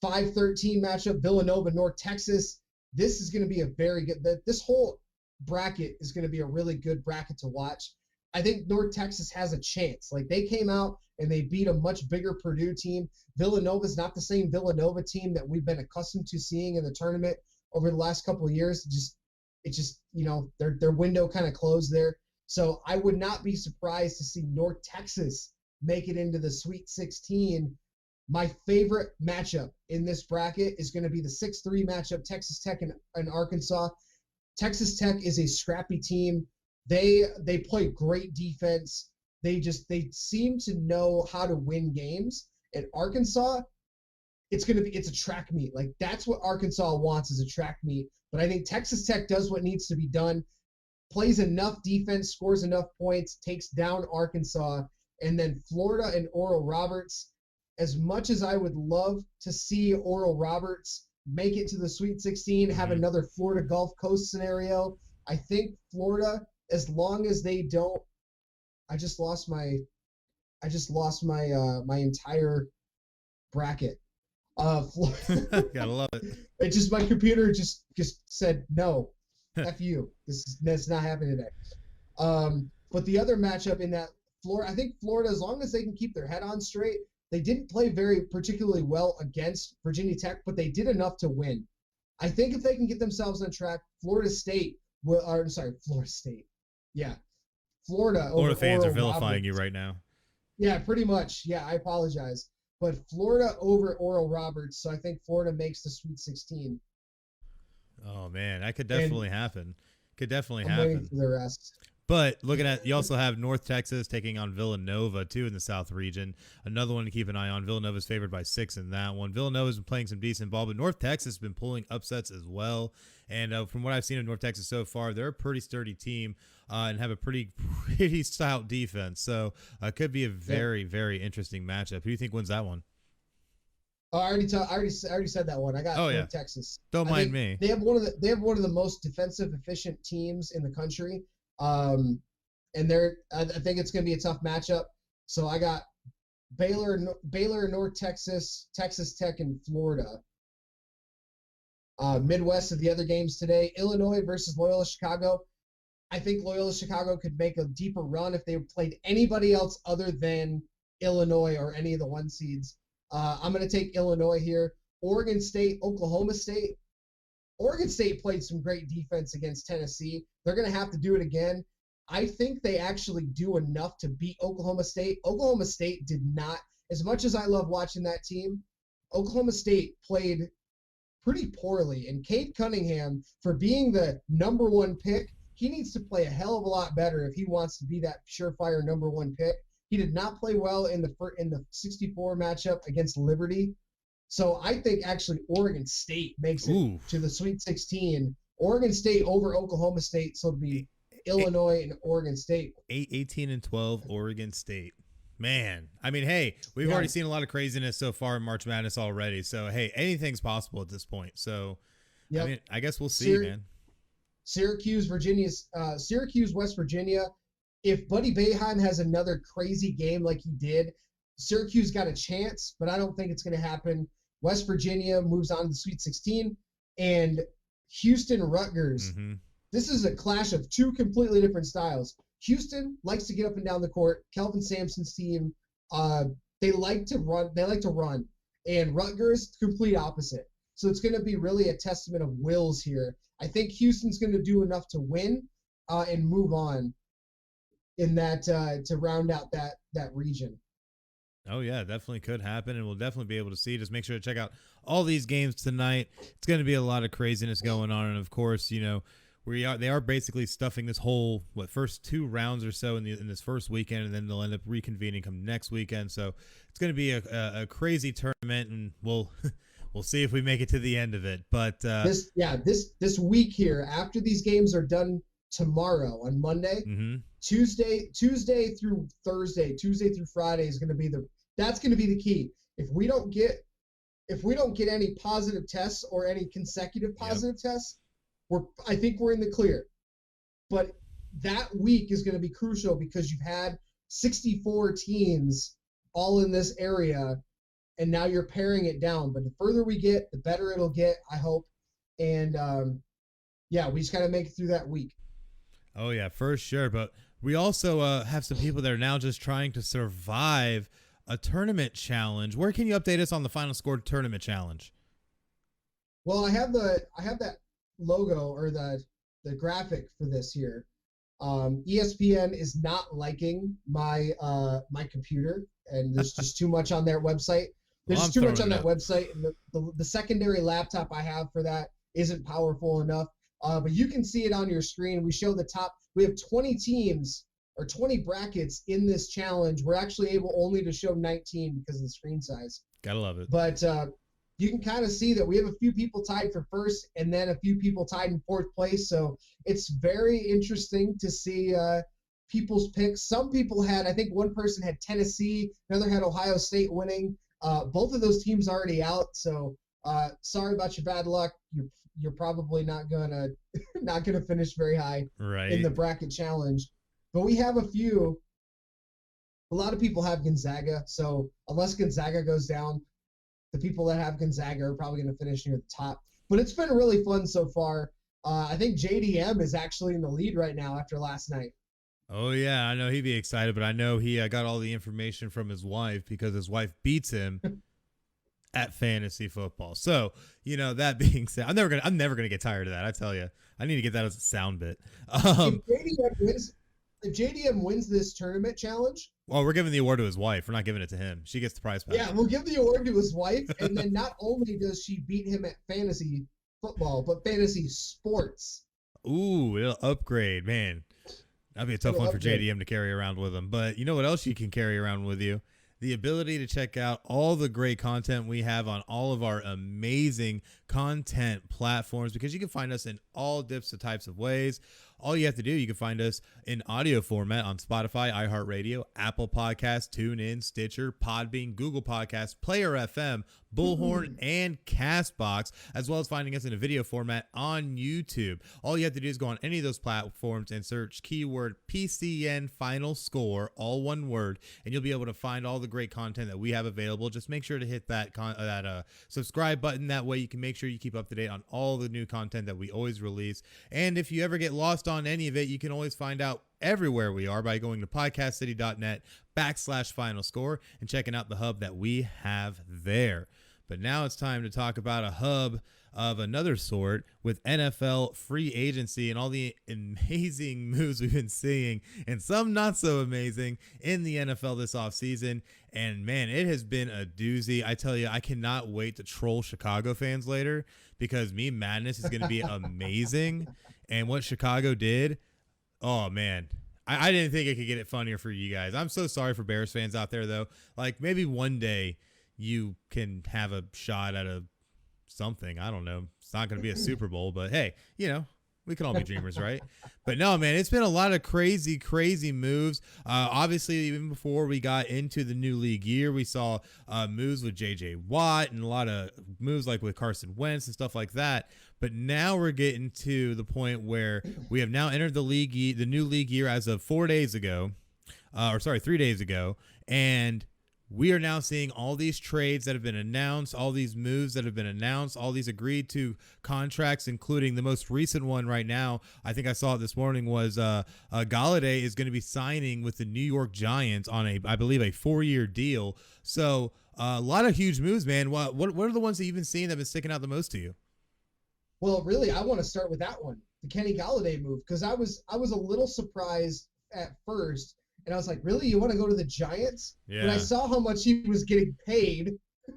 5-13 matchup, Villanova, North Texas. This is going to be a very good – this whole bracket is going to be a really good bracket to watch. I think North Texas has a chance. Like, they came out and they beat a much bigger Purdue team. Villanova's not the same Villanova team that we've been accustomed to seeing in the tournament over the last couple of years. It just their window kind of closed there. So I would not be surprised to see North Texas make it into the Sweet 16. My favorite matchup in this bracket is going to be the 6-3 matchup, Texas Tech and Arkansas. Texas Tech is a scrappy team. They play great defense. They seem to know how to win games. And Arkansas, it's a track meet. Like, that's what Arkansas wants, is a track meet. But I think Texas Tech does what needs to be done, plays enough defense, scores enough points, takes down Arkansas. And then Florida and Oral Roberts. As much as I would love to see Oral Roberts make it to the Sweet 16, have another Florida Gulf Coast scenario, I think Florida, as long as they don't, I just lost my entire bracket. Gotta love it. It just, my computer just said no, F you. That's not happening today. But the other matchup in that Florida, I think Florida, as long as they can keep their head on straight, they didn't play particularly well against Virginia Tech, but they did enough to win. I think if they can get themselves on track, Florida State. Yeah. Florida fans are vilifying you right now. Yeah, pretty much. Yeah, I apologize. But Florida over Oral Roberts, so I think Florida makes the Sweet 16. Oh, man, that could definitely happen. I'm waiting for the rest. But looking at, you also have North Texas taking on Villanova, too, in the South region. Another one to keep an eye on. Villanova's favored by 6 in that one. Villanova's been playing some decent ball, but North Texas has been pulling upsets as well. And from what I've seen of North Texas so far, they're a pretty sturdy team and have a pretty stout defense. So it could be a very, very interesting matchup. Who do you think wins that one? Oh, I already said that one. I got North Texas. Don't mind me. They have one of the most defensive efficient teams in the country. And I think it's going to be a tough matchup. So I got Baylor, North Texas, Texas Tech, and Florida. Midwest of the other games today, Illinois versus Loyola Chicago. I think Loyola Chicago could make a deeper run if they played anybody else other than Illinois or any of the 1 seeds. I'm going to take Illinois here. Oregon State, Oklahoma State. Oregon State played some great defense against Tennessee. They're going to have to do it again. I think they actually do enough to beat Oklahoma State. Oklahoma State did not, as much as I love watching that team, Oklahoma State played pretty poorly. And Cade Cunningham, for being the number 1 pick, he needs to play a hell of a lot better if he wants to be that surefire number 1 pick. He did not play well in the 64 matchup against Liberty. So I think actually Oregon State makes it to the Sweet 16. Oregon State over Oklahoma State, so it'll be Illinois and Oregon State. 18-12 Oregon State. Man, I mean, hey, we've already seen a lot of craziness so far in March Madness already. So, hey, anything's possible at this point. So, I mean, I guess we'll see, man. Syracuse, West Virginia. If Buddy Boeheim has another crazy game like he did, Syracuse got a chance, but I don't think it's going to happen. West Virginia moves on to the Sweet 16, and Houston Rutgers. This is a clash of 2 completely different styles. Houston likes to get up and down the court. Kelvin Sampson's team, they like to run. And Rutgers, complete opposite. So it's going to be really a testament of wills here. I think Houston's going to do enough to win and move on in that to round out that region. Oh, yeah, definitely could happen, and we'll definitely be able to see. Just make sure to check out all these games tonight. It's going to be a lot of craziness going on, and, of course, they are basically stuffing this whole first 2 rounds or so in this first weekend, and then they'll end up reconvening come next weekend. So it's going to be a crazy tournament, and we'll see if we make it to the end of it. But this week here, after these games are done tomorrow on Monday, Tuesday through Thursday, Tuesday through Friday is going to be that's going to be the key. If we don't get any positive tests or any consecutive positive tests, I think we're in the clear. But that week is going to be crucial because you've had 64 teams all in this area, and now you're paring it down. But the further we get, the better it'll get, I hope. And we just got to make it through that week. Oh, yeah, for sure. But we also have some people that are now just trying to survive a tournament challenge. Where can you update us on the FinalScore tournament challenge? Well, I have that logo or the graphic for this here. ESPN is not liking my my computer, and there's just too much on their website. There's too much on that website, and the secondary laptop I have for that isn't powerful enough. But you can see it on your screen. We show the top. We have 20 teams or 20 brackets in this challenge. We're actually able only to show 19 because of the screen size. Gotta love it. But you can kind of see that we have a few people tied for first and then a few people tied in fourth place. So it's very interesting to see people's picks. Some people had, I think one person had Tennessee, another had Ohio State winning. Both of those teams already out. So sorry about your bad luck. You're probably not gonna finish very high in the bracket challenge. But we have a lot of people have Gonzaga. So unless Gonzaga goes down, the people that have Gonzaga are probably going to finish near the top. But it's been really fun so far. I think JDM is actually in the lead right now after last night. Oh, yeah. I know he'd be excited, but I know he got all the information from his wife because his wife beats him at fantasy football. So, that being said, I'm never gonna get tired of that. I tell you, I need to get that as a sound bit. If JDM wins this tournament challenge, well, we're giving the award to his wife. We're not giving it to him. She gets the prize pack. Yeah, we'll give the award to his wife, and then not only does she beat him at fantasy football, but fantasy sports. Ooh, it'll upgrade, man. That'd be a tough one for JDM to carry around with him. But you know what else you can carry around with you? The ability to check out all the great content we have on all of our amazing content platforms, because you can find us in all types of ways. All you have to do, you can find us in audio format on Spotify, iHeartRadio, Apple Podcasts, TuneIn, Stitcher, Podbean, Google Podcasts, Player FM, Bullhorn, and Castbox, as well as finding us in a video format on YouTube. All you have to do is go on any of those platforms and search keyword PCN Final Score, all one word, and you'll be able to find all the great content that we have available. Just make sure to hit that subscribe button. That way you can make sure you keep up to date on all the new content that we always release. And if you ever get lost on any of it, you can always find out everywhere we are by going to podcastcity.net/FinalScore and checking out the hub that we have there. But now it's time to talk about a hub of another sort with NFL free agency and all the amazing moves we've been seeing, and some not so amazing, in the NFL this offseason. And man, it has been a doozy. I tell you, I cannot wait to troll Chicago fans later, because Meme Madness is going to be amazing. And what Chicago did, oh man, I didn't think it could get it funnier for you guys. I'm so sorry for Bears fans out there, though. Like, maybe one day you can have a shot at something. I don't know. It's not going to be a Super Bowl, but hey, we can all be dreamers, right? But no, man, it's been a lot of crazy moves. Obviously, even before we got into the new league year, we saw moves with J.J. Watt and a lot of moves like with Carson Wentz and stuff like that. But now we're getting to the point where we have now entered the new league year as of 3 days ago. And we are now seeing all these trades that have been announced, all these moves that have been announced, all these agreed to contracts, including the most recent one right now. I think I saw it this morning, was Galladay is going to be signing with the New York Giants on I believe a 4-year deal. So a lot of huge moves, man. What are the ones that you've been seeing that have been sticking out the most to you? Well, really, I want to start with that one, the Kenny Galladay move, because I was a little surprised at first. And I was like, really? You want to go to the Giants? Yeah. When I saw how much he was getting paid.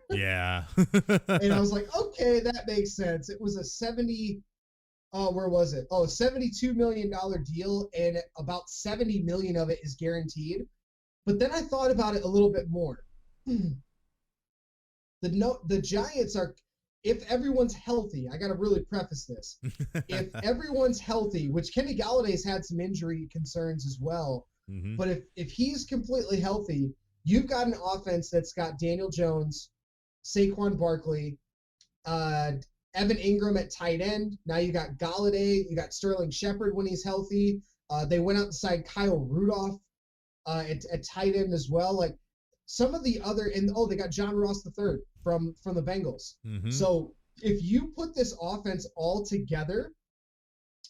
Yeah. And I was like, okay, that makes sense. It was a $72 million deal, and about $70 million of it is guaranteed. But then I thought about it a little bit more. The Giants are, if everyone's healthy, I got to really preface this. If everyone's healthy, which Kenny Galladay's had some injury concerns as well, mm-hmm. But if he's completely healthy, you've got an offense that's got Daniel Jones, Saquon Barkley, Evan Ingram at tight end. Now you got Galladay, you got Sterling Shepard when he's healthy. They went out and signed Kyle Rudolph at tight end as well. Like some of the other, and they got John Ross III from the Bengals. Mm-hmm. So if you put this offense all together,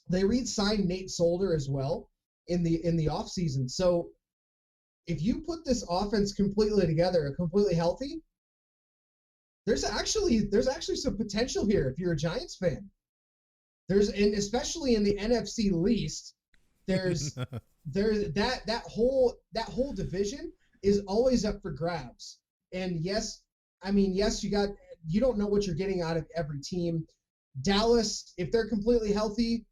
they re-signed Nate Solder as well in the offseason. So if you put this offense completely together, completely healthy, there's actually some potential here if you're a Giants fan. And especially in the NFC least, there's that whole division is always up for grabs. And yes, you don't know what you're getting out of every team. Dallas, if they're completely healthy,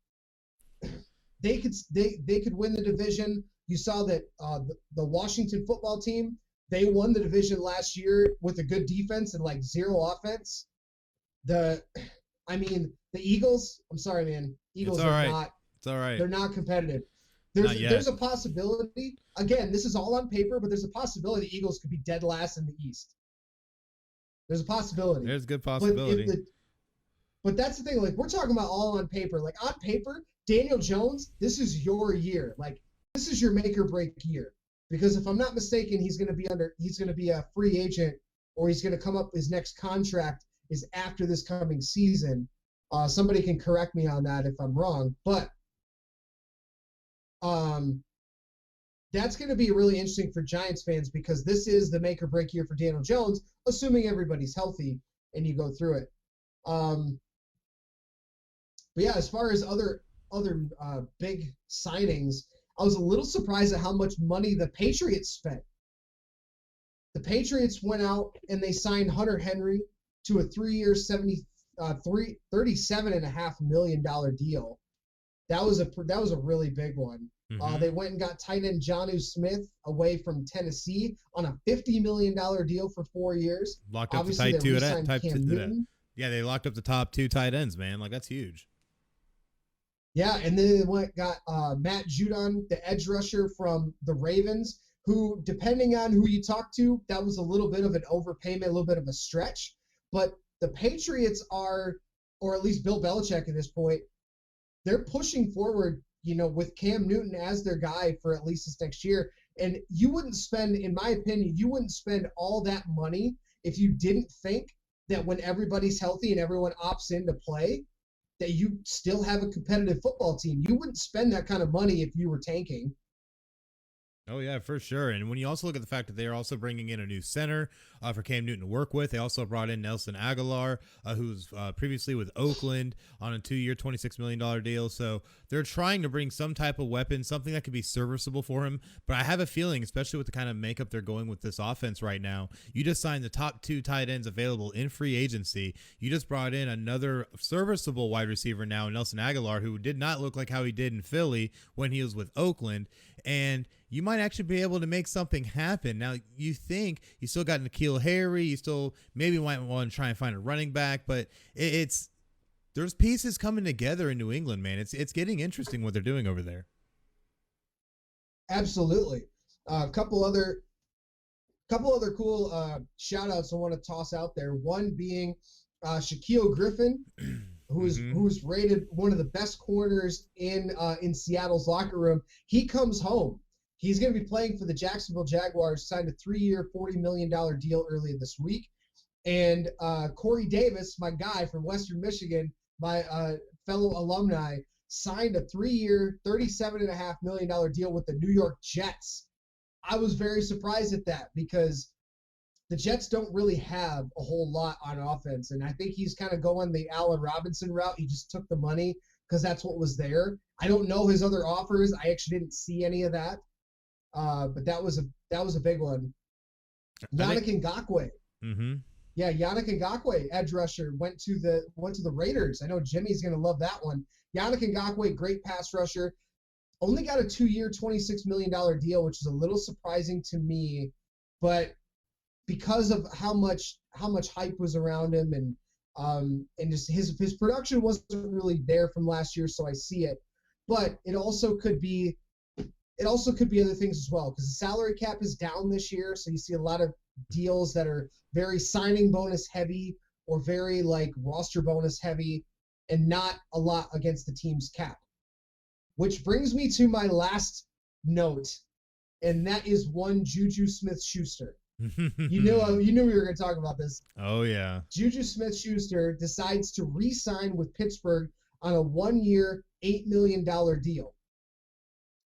they could win the division. You saw that the Washington football team, they won the division last year with a good defense and like zero offense. The Eagles, I'm sorry, man. Eagles it's all are right. not. It's all right. They're not competitive. Not yet. There's a possibility. Again, this is all on paper, but there's a possibility the Eagles could be dead last in the East. There's a possibility. There's a good possibility. But that's the thing. Like, we're talking about all on paper. Like, on paper, Daniel Jones, this is your year. Like, this is your make or break year. Because if I'm not mistaken, he's going to be a free agent, or he's going to come up. His next contract is after this coming season. Somebody can correct me on that if I'm wrong. But that's going to be really interesting for Giants fans, because this is the make or break year for Daniel Jones, assuming everybody's healthy and you go through it. But yeah, as far as other big signings, I was a little surprised at how much money the Patriots spent. The Patriots went out and they signed Hunter Henry to a 3-year, $37.5 million deal. That was a really big one. Mm-hmm. They went and got tight end Jonnu Smith away from Tennessee on a $50 million deal for 4 years. Locked up Obviously, the they tight Cam Newton. Yeah, they locked up the top 2 tight ends, man. Like, that's huge. Yeah, and then they got Matt Judon, the edge rusher from the Ravens, who, depending on who you talk to, that was a little bit of an overpayment, a little bit of a stretch. But the Patriots are, or at least Bill Belichick at this point, they're pushing forward, with Cam Newton as their guy for at least this next year. And you wouldn't spend, in my opinion, all that money if you didn't think that when everybody's healthy and everyone opts in to play, that you still have a competitive football team. You wouldn't spend that kind of money if you were tanking. Oh, yeah, for sure. And when you also look at the fact that they're also bringing in a new center for Cam Newton to work with, they also brought in Nelson Aguilar, who was previously with Oakland on a 2-year, $26 million deal. So they're trying to bring some type of weapon, something that could be serviceable for him. But I have a feeling, especially with the kind of makeup they're going with this offense right now, you just signed the top 2 tight ends available in free agency. You just brought in another serviceable wide receiver now, Nelson Aguilar, who did not look like how he did in Philly when he was with Oakland. And you might actually be able to make something happen. Now, you think you still got N'Keal Harry. You still maybe might want to try and find a running back, but there's pieces coming together in New England, man. It's getting interesting what they're doing over there. Absolutely. A couple other cool shout outs I want to toss out there. One being Shaquille Griffin, who's rated one of the best corners in Seattle's locker room. He comes home. He's going to be playing for the Jacksonville Jaguars, signed a 3-year, $40 million deal earlier this week. And Corey Davis, my guy from Western Michigan, my fellow alumni, signed a 3-year, $37.5 million deal with the New York Jets. I was very surprised at that because the Jets don't really have a whole lot on offense. And I think he's kind of going the Allen Robinson route. He just took the money because that's what was there. I don't know his other offers. I actually didn't see any of that. But that was a big one. Yannick Ngakoue. Mm-hmm. Yeah, Yannick Ngakoue, edge rusher, went to the Raiders. I know Jimmy's gonna love that one. Yannick Ngakoue, great pass rusher, only got a 2-year, $26 million deal, which is a little surprising to me, but because of how much hype was around him and just his production wasn't really there from last year, so I see it. But it also could be other things as well, because the salary cap is down this year, so you see a lot of deals that are very signing bonus heavy or very like roster bonus heavy and not a lot against the team's cap. Which brings me to my last note and that is one Juju Smith-Schuster. You knew we were going to talk about this. Oh, yeah. Juju Smith-Schuster decides to re-sign with Pittsburgh on a 1-year, $8 million deal.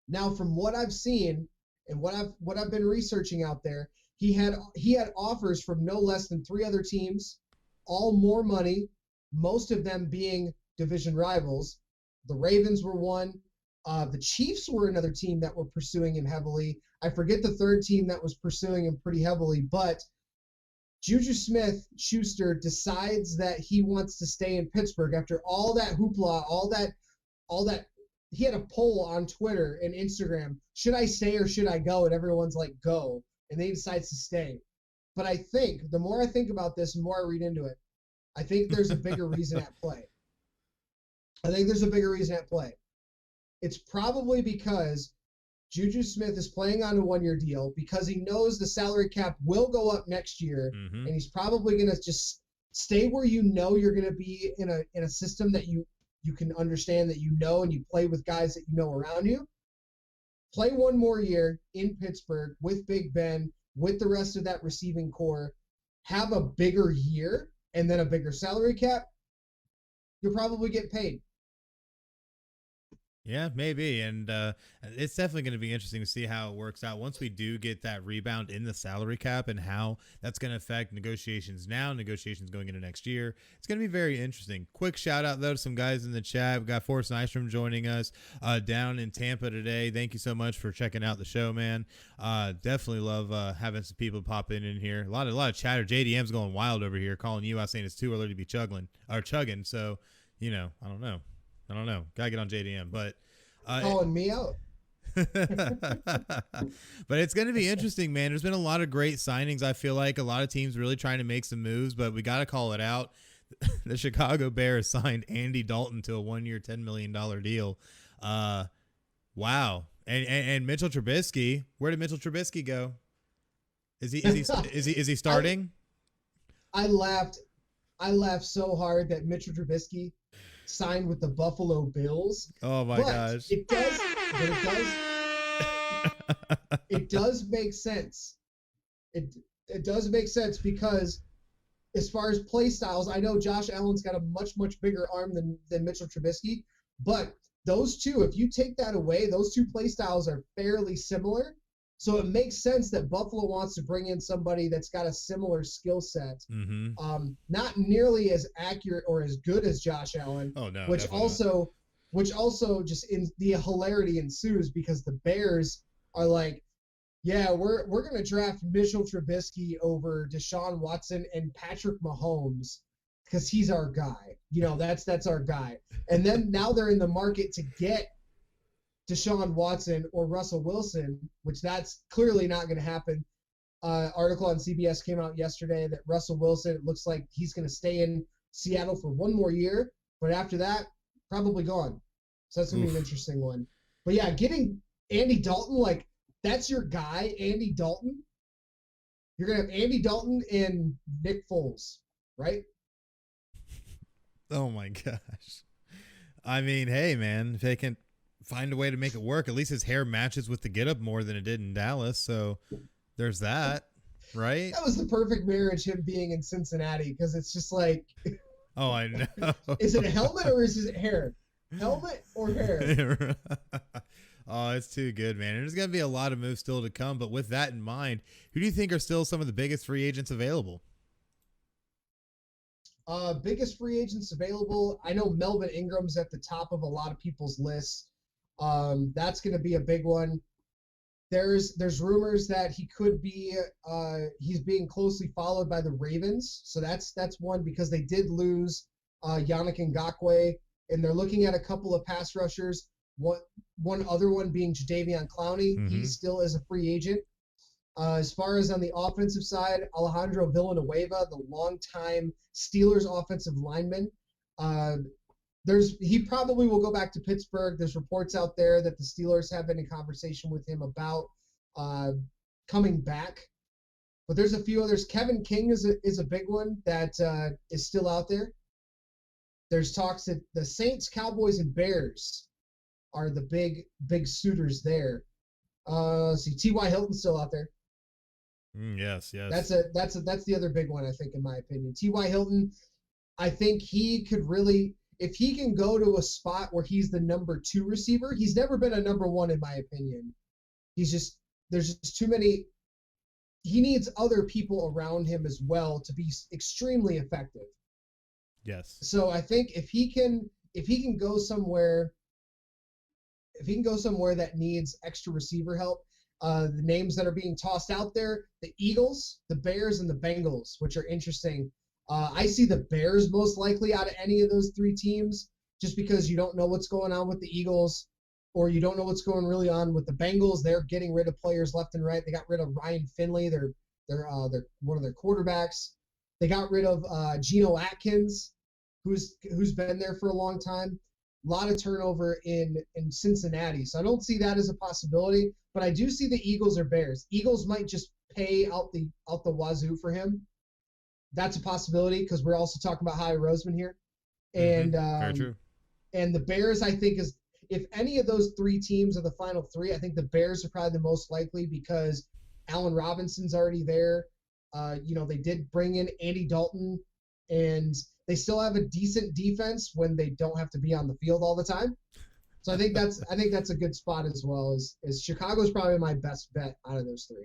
Now, from what I've seen and what I've been researching out there, he had offers from no less than 3 other teams, all more money, most of them being division rivals. The Ravens were one. The Chiefs were another team that were pursuing him heavily. I forget the third team that was pursuing him pretty heavily, but Juju Smith-Schuster decides that he wants to stay in Pittsburgh after all that hoopla, all that. He had a poll on Twitter and Instagram. Should I stay or should I go? And everyone's like, go. And they decides to stay. But I think the more I think about this, the more I read into it, I think there's a bigger reason at play. It's probably because Juju Smith is playing on a 1-year deal because he knows the salary cap will go up next year, and he's probably going to just stay where you're going to be in a system that you can understand, that and you play with guys that you know around you. Play 1 more year in Pittsburgh with Big Ben, with the rest of that receiving core, have a bigger year and then a bigger salary cap. You'll probably get paid. Yeah, maybe. And it's definitely going to be interesting to see how it works out once we do get that rebound in the salary cap and how that's going to affect negotiations going into next year. It's going to be very interesting. Quick shout out, though, to some guys in the chat. We've got Forrest Nystrom joining us down in Tampa today. Thank you so much for checking out the show, man. Definitely love having some people pop in here. A lot of chatter. JDM's going wild over here, calling you out saying it's too early to be chugging. So, I don't know. Gotta get on JDM, but calling me out. But it's going to be interesting, man. There's been a lot of great signings. I feel like a lot of teams really trying to make some moves, but we got to call it out. The Chicago Bears signed Andy Dalton to a 1-year, $10 million deal. Wow. And Mitchell Trubisky. Where did Mitchell Trubisky go? Is he starting? I laughed so hard that Mitchell Trubisky signed with the Buffalo Bills. Oh my gosh. It does make sense. It does make sense because as far as play styles, I know Josh Allen's got a much bigger arm than Mitchell Trubisky, but those two, if you take that away, those two play styles are fairly similar. So it makes sense that Buffalo wants to bring in somebody that's got a similar skill set. Not nearly as accurate or as good as Josh Allen. Oh no. Which also just in the hilarity ensues because the Bears are like, yeah, we're gonna draft Mitchell Trubisky over DeShaun Watson and Patrick Mahomes because he's our guy. That's our guy. And then now they're in the market to get DeShaun Watson or Russell Wilson, which that's clearly not going to happen. Article on CBS came out yesterday that Russell Wilson, it looks like he's going to stay in Seattle for 1 more year, but after that, probably gone. So that's going to be an interesting one. But yeah, getting Andy Dalton, like that's your guy, Andy Dalton. You're going to have Andy Dalton and Nick Foles, right? Oh my gosh. I mean, hey man, if they can find a way to make it work. At least his hair matches with the getup more than it did in Dallas. So there's that, right? That was the perfect marriage, him being in Cincinnati, because it's just like, oh, I know. Is it a helmet or is it hair? Helmet or hair? Oh, it's too good, man. And there's going to be a lot of moves still to come. But with that in mind, who do you think are still some of the biggest free agents available? Biggest free agents available. I know Melvin Ingram's at the top of a lot of people's lists. That's going to be a big one. There's rumors that he could be he's being closely followed by the Ravens. So that's one because they did lose Yannick Ngakoue, and they're looking at a couple of pass rushers. One other one being Jadeveon Clowney. He still is a free agent. As far as on the offensive side, Alejandro Villanueva, the longtime Steelers offensive lineman, he probably will go back to Pittsburgh. There's reports out there that the Steelers have been in conversation with him about coming back. But there's a few others. Kevin King is a big one that is still out there. There's talks that the Saints, Cowboys, and Bears are the big suitors there. See, T.Y. Hilton's still out there. Yes. That's the other big one, I think, in my opinion. T.Y. Hilton, I think he could really, if he can go to a spot where he's the number 2 receiver, he's never been a number 1 in my opinion. There's just too many. He needs other people around him as well to be extremely effective. Yes. So I think if he can go somewhere, that needs extra receiver help, the names that are being tossed out there, the Eagles, the Bears, and the Bengals, which are interesting. I see the Bears most likely out of any of those 3 teams, just because you don't know what's going on with the Eagles, or you don't know what's going really on with the Bengals. They're getting rid of players left and right. They got rid of Ryan Finley, they're one of their quarterbacks. They got rid of Geno Atkins, who's been there for a long time. A lot of turnover in Cincinnati. So I don't see that as a possibility, but I do see the Eagles or Bears. Eagles might just pay out the wazoo for him. That's a possibility, because we're also talking about Howie Roseman here. And Very true. And the Bears, I think, is, if any of those 3 teams are the final 3, I think the Bears are probably the most likely, because Allen Robinson's already there. They did bring in Andy Dalton, and they still have a decent defense when they don't have to be on the field all the time. So I think that's a good spot as well. Is Chicago's probably my best bet out of those 3.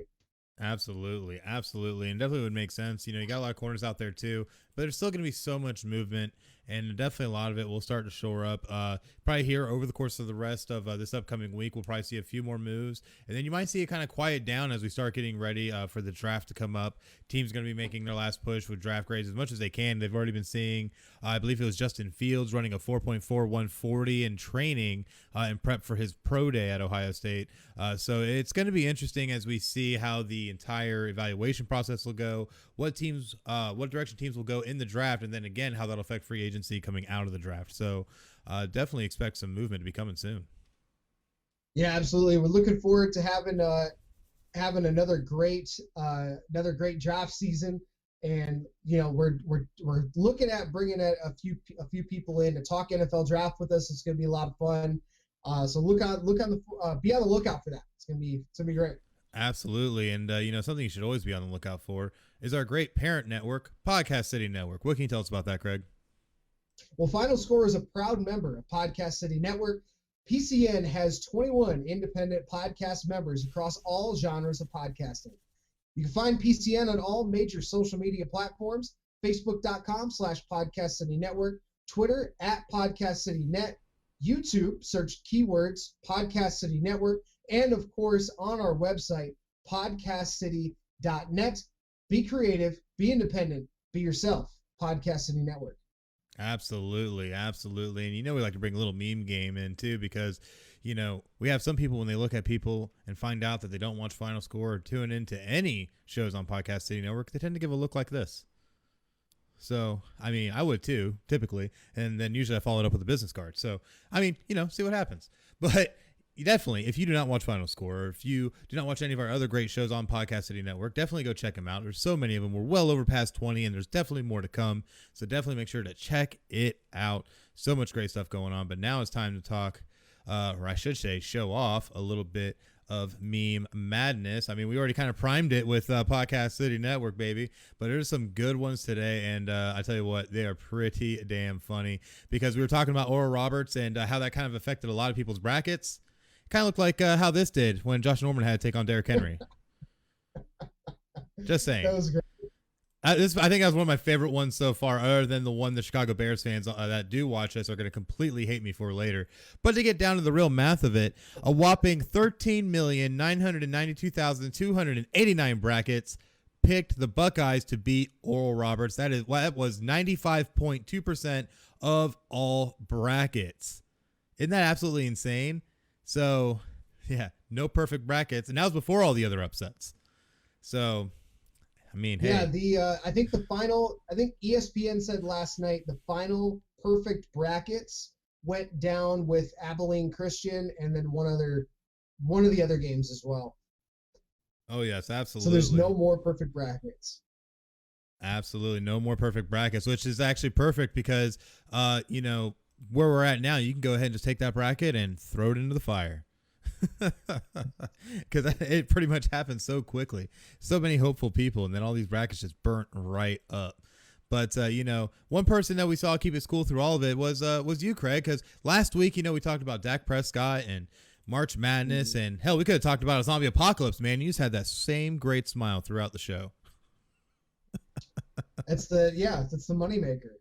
Absolutely. And definitely would make sense. You got a lot of corners out there too, but there's still going to be so much movement, and definitely a lot of it will start to shore up. Probably here over the course of the rest of this upcoming week, we'll probably see a few more moves, and then you might see it kind of quiet down as we start getting ready for the draft to come up. Teams going to be making their last push with draft grades as much as they can. They've already been seeing, I believe it was Justin Fields running a 4.4 140 in training in prep for his pro day at Ohio State. So it's going to be interesting as we see how the entire evaluation process will go, what direction teams will go in the draft, and then again how that'll affect free agency coming out of the draft. So definitely expect some movement to be coming soon. Yeah, absolutely. We're looking forward to having another great draft season, and we're looking at bringing a few people in to talk NFL draft with us. It's going to be a lot of fun. So be on the lookout for that. It's gonna be great. Absolutely. And something you should always be on the lookout for is our great parent network, Podcast City Network. What can you tell us about that, Craig? Well, FinalScore is a proud member of Podcast City Network. PCN has 21 independent podcast members across all genres of podcasting. You can find PCN on all major social media platforms: Facebook.com/Podcast City Network, Twitter @Podcast City Net, YouTube, search keywords Podcast City Network, and of course on our website, podcastcity.net. Be creative, be independent, be yourself. Podcast City Network. Absolutely. And we like to bring a little meme game in too, because we have some people, when they look at people and find out that they don't watch Final Score or tune into any shows on Podcast City Network, they tend to give a look like this. So, I would too, typically. And then usually I follow it up with a business card. So, see what happens. But definitely, if you do not watch Final Score, or if you do not watch any of our other great shows on Podcast City Network, definitely go check them out. There's so many of them. We're well over past 20, and there's definitely more to come. So definitely make sure to check it out. So much great stuff going on. But now it's time to talk, or I should say, show off a little bit of meme madness. We already kind of primed it with Podcast City Network, baby, but there's some good ones today, and I tell you what, they are pretty damn funny, because we were talking about Oral Roberts and how that kind of affected a lot of people's brackets. Kind of looked like how this did when Josh Norman had to take on Derrick Henry. Just saying. That was great. I think that was one of my favorite ones so far, other than the one the Chicago Bears fans that do watch us are going to completely hate me for later. But to get down to the real math of it, a whopping 13,992,289 brackets picked the Buckeyes to beat Oral Roberts. That was 95.2% of all brackets. Isn't that absolutely insane? So, yeah, no perfect brackets, and that was before all the other upsets. So, hey. Yeah, I think ESPN said last night the final perfect brackets went down with Abilene Christian and then one of the other games as well. Oh yes, absolutely. So there's no more perfect brackets. Absolutely, no more perfect brackets, which is actually perfect because, where we're at now, you can go ahead and just take that bracket and throw it into the fire. Because it pretty much happened so quickly. So many hopeful people, and then all these brackets just burnt right up. But, one person that we saw keep it cool through all of it was you, Craig, because last week, we talked about Dak Prescott and March Madness, and hell, we could have talked about a zombie apocalypse, man. You just had that same great smile throughout the show. That's the moneymaker.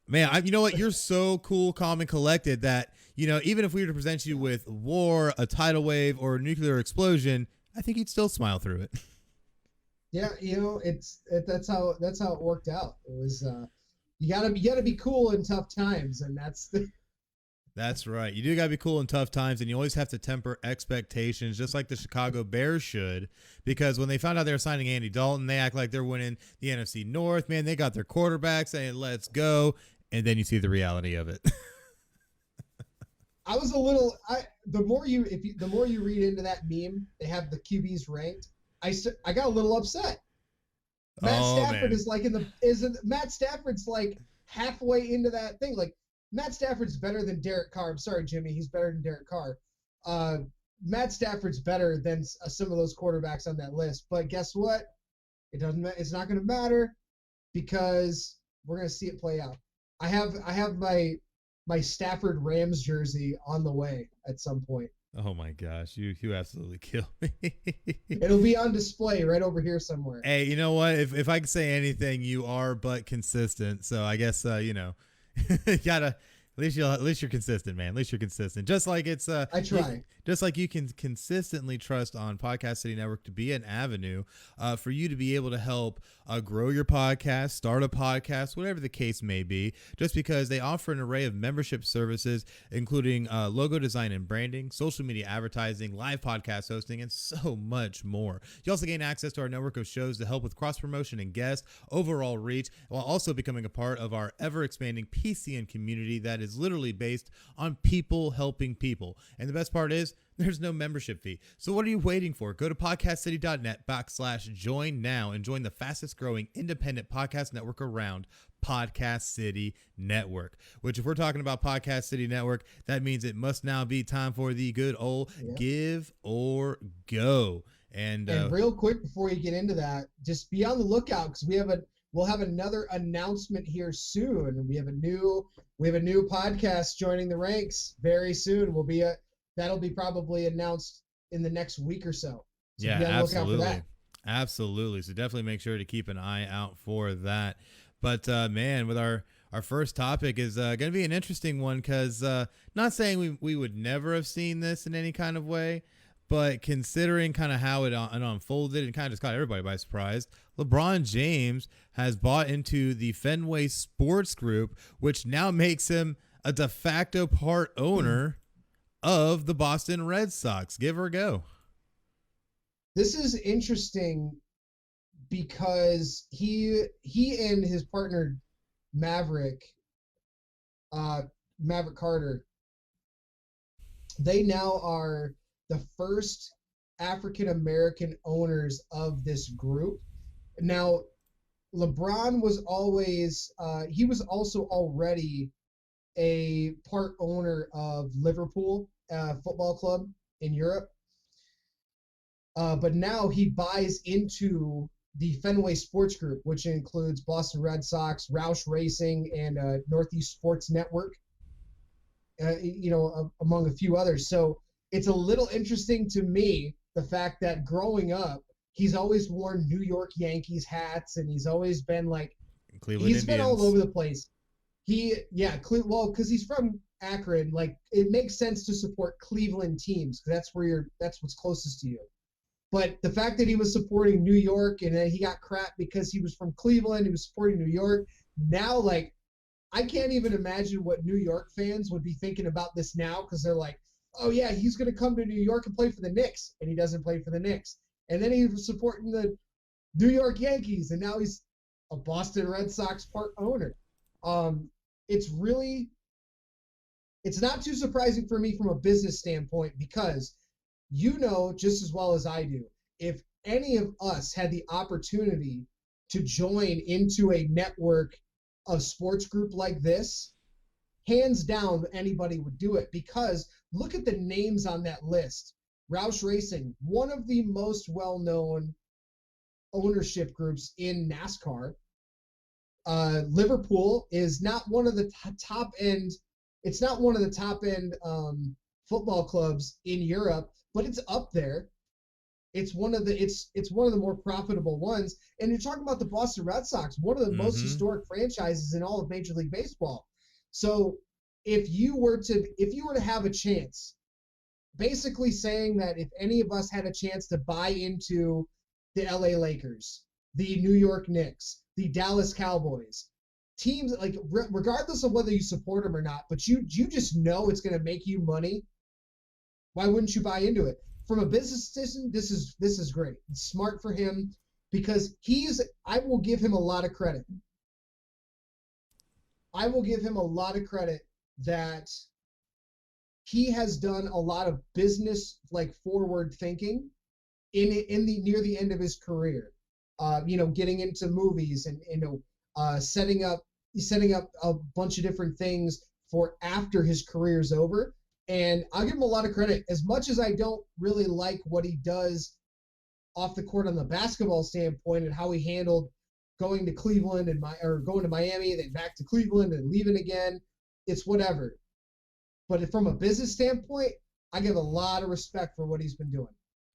Man, you know what? You're so cool, calm, and collected that, even if we were to present you with war, a tidal wave, or a nuclear explosion, I think you'd still smile through it. Yeah, that's how it worked out. It was you gotta be cool in tough times, and That's right. You do gotta be cool in tough times, and you always have to temper expectations, just like the Chicago Bears should, because when they found out they were signing Andy Dalton, they act like they're winning the NFC North. Man, they got their quarterback saying, "Let's go," and then you see the reality of it. I was a little. The more you read into that meme, they have the QBs ranked. I got a little upset. Matt Stafford man. Matt Stafford's like halfway into that thing. Like Matt Stafford's better than Derek Carr. I'm sorry, Jimmy, he's better than Derek Carr. Matt Stafford's better than some of those quarterbacks on that list. But guess what? It's not going to matter because we're going to see it play out. I have my Stafford Rams jersey on the way at some point. Oh my gosh, you absolutely kill me. It'll be on display right over here somewhere. Hey, you know what? If I can say anything, you are but consistent. So I guess gotta at least you're consistent, man. At least you're consistent. Just like it's I try. Just like you can consistently trust on Podcast City Network to be an avenue for you to be able to help grow your podcast, start a podcast, whatever the case may be, just because they offer an array of membership services, including logo design and branding, social media advertising, live podcast hosting, and so much more. You also gain access to our network of shows to help with cross-promotion and guest overall reach, while also becoming a part of our ever-expanding PCN community that is literally based on people helping people. And the best part is, there's no membership fee. So what are you waiting for? Go to podcastcity.net/join now and join the fastest growing independent podcast network around, Podcast City Network. Which, if we're talking about Podcast City Network, that means it must now be time for the good old give or go. And real quick before you get into that, just be on the lookout because we'll have another announcement here soon. We have a new podcast joining the ranks very soon. That'll be probably announced in the next week or so. Yeah, absolutely. Absolutely. So definitely make sure to keep an eye out for that. But man, with our first topic is going to be an interesting one because not saying we would never have seen this in any kind of way, but considering kind of how it unfolded and kind of just caught everybody by surprise, LeBron James has bought into the Fenway Sports Group, which now makes him a de facto part owner of the Boston Red Sox. Give or go. This is interesting because he and his partner Maverick Carter, they now are the first African American owners of this group. Now, LeBron was always he was also already a part owner of Liverpool Football Club in Europe. But now he buys into the Fenway Sports Group, which includes Boston Red Sox, Roush Racing, and Northeast Sports Network, among a few others. So it's a little interesting to me, the fact that growing up, he's always worn New York Yankees hats, and he's always been like, Cleveland he's Indians. been all over the place. Because he's from Akron, like it makes sense to support Cleveland teams because that's what's closest to you. But the fact that he was supporting New York and then he got crap because he was from Cleveland, he was supporting New York. Now, like, I can't even imagine what New York fans would be thinking about this now because they're like, oh yeah, he's going to come to New York and play for the Knicks, and he doesn't play for the Knicks. And then he was supporting the New York Yankees, and now he's a Boston Red Sox part owner. It's not too surprising for me from a business standpoint because just as well as I do, if any of us had the opportunity to join into a network of sports group like this, hands down, anybody would do it, because look at the names on that list. Roush Racing, one of the most well-known ownership groups in NASCAR. Liverpool is not one of the top end. It's not one of the top end football clubs in Europe, but it's up there. It's one of the more profitable ones. And you're talking about the Boston Red Sox, one of the most historic franchises in all of Major League Baseball. So if you were to have a chance, basically saying that if any of us had a chance to buy into the LA Lakers, the New York Knicks, the Dallas Cowboys, teams like regardless of whether you support them or not, but you just know it's going to make you money, why wouldn't you buy into it? From a business decision, this is great. It's smart for him because I will give him a lot of credit. I will give him a lot of credit that he has done a lot of business like forward thinking near the end of his career. Getting into movies and setting up a bunch of different things for after his career's over. And I'll give him a lot of credit. As much as I don't really like what he does off the court on the basketball standpoint and how he handled going to Cleveland or going to Miami, then back to Cleveland and leaving again, it's whatever. But from a business standpoint, I give a lot of respect for what he's been doing.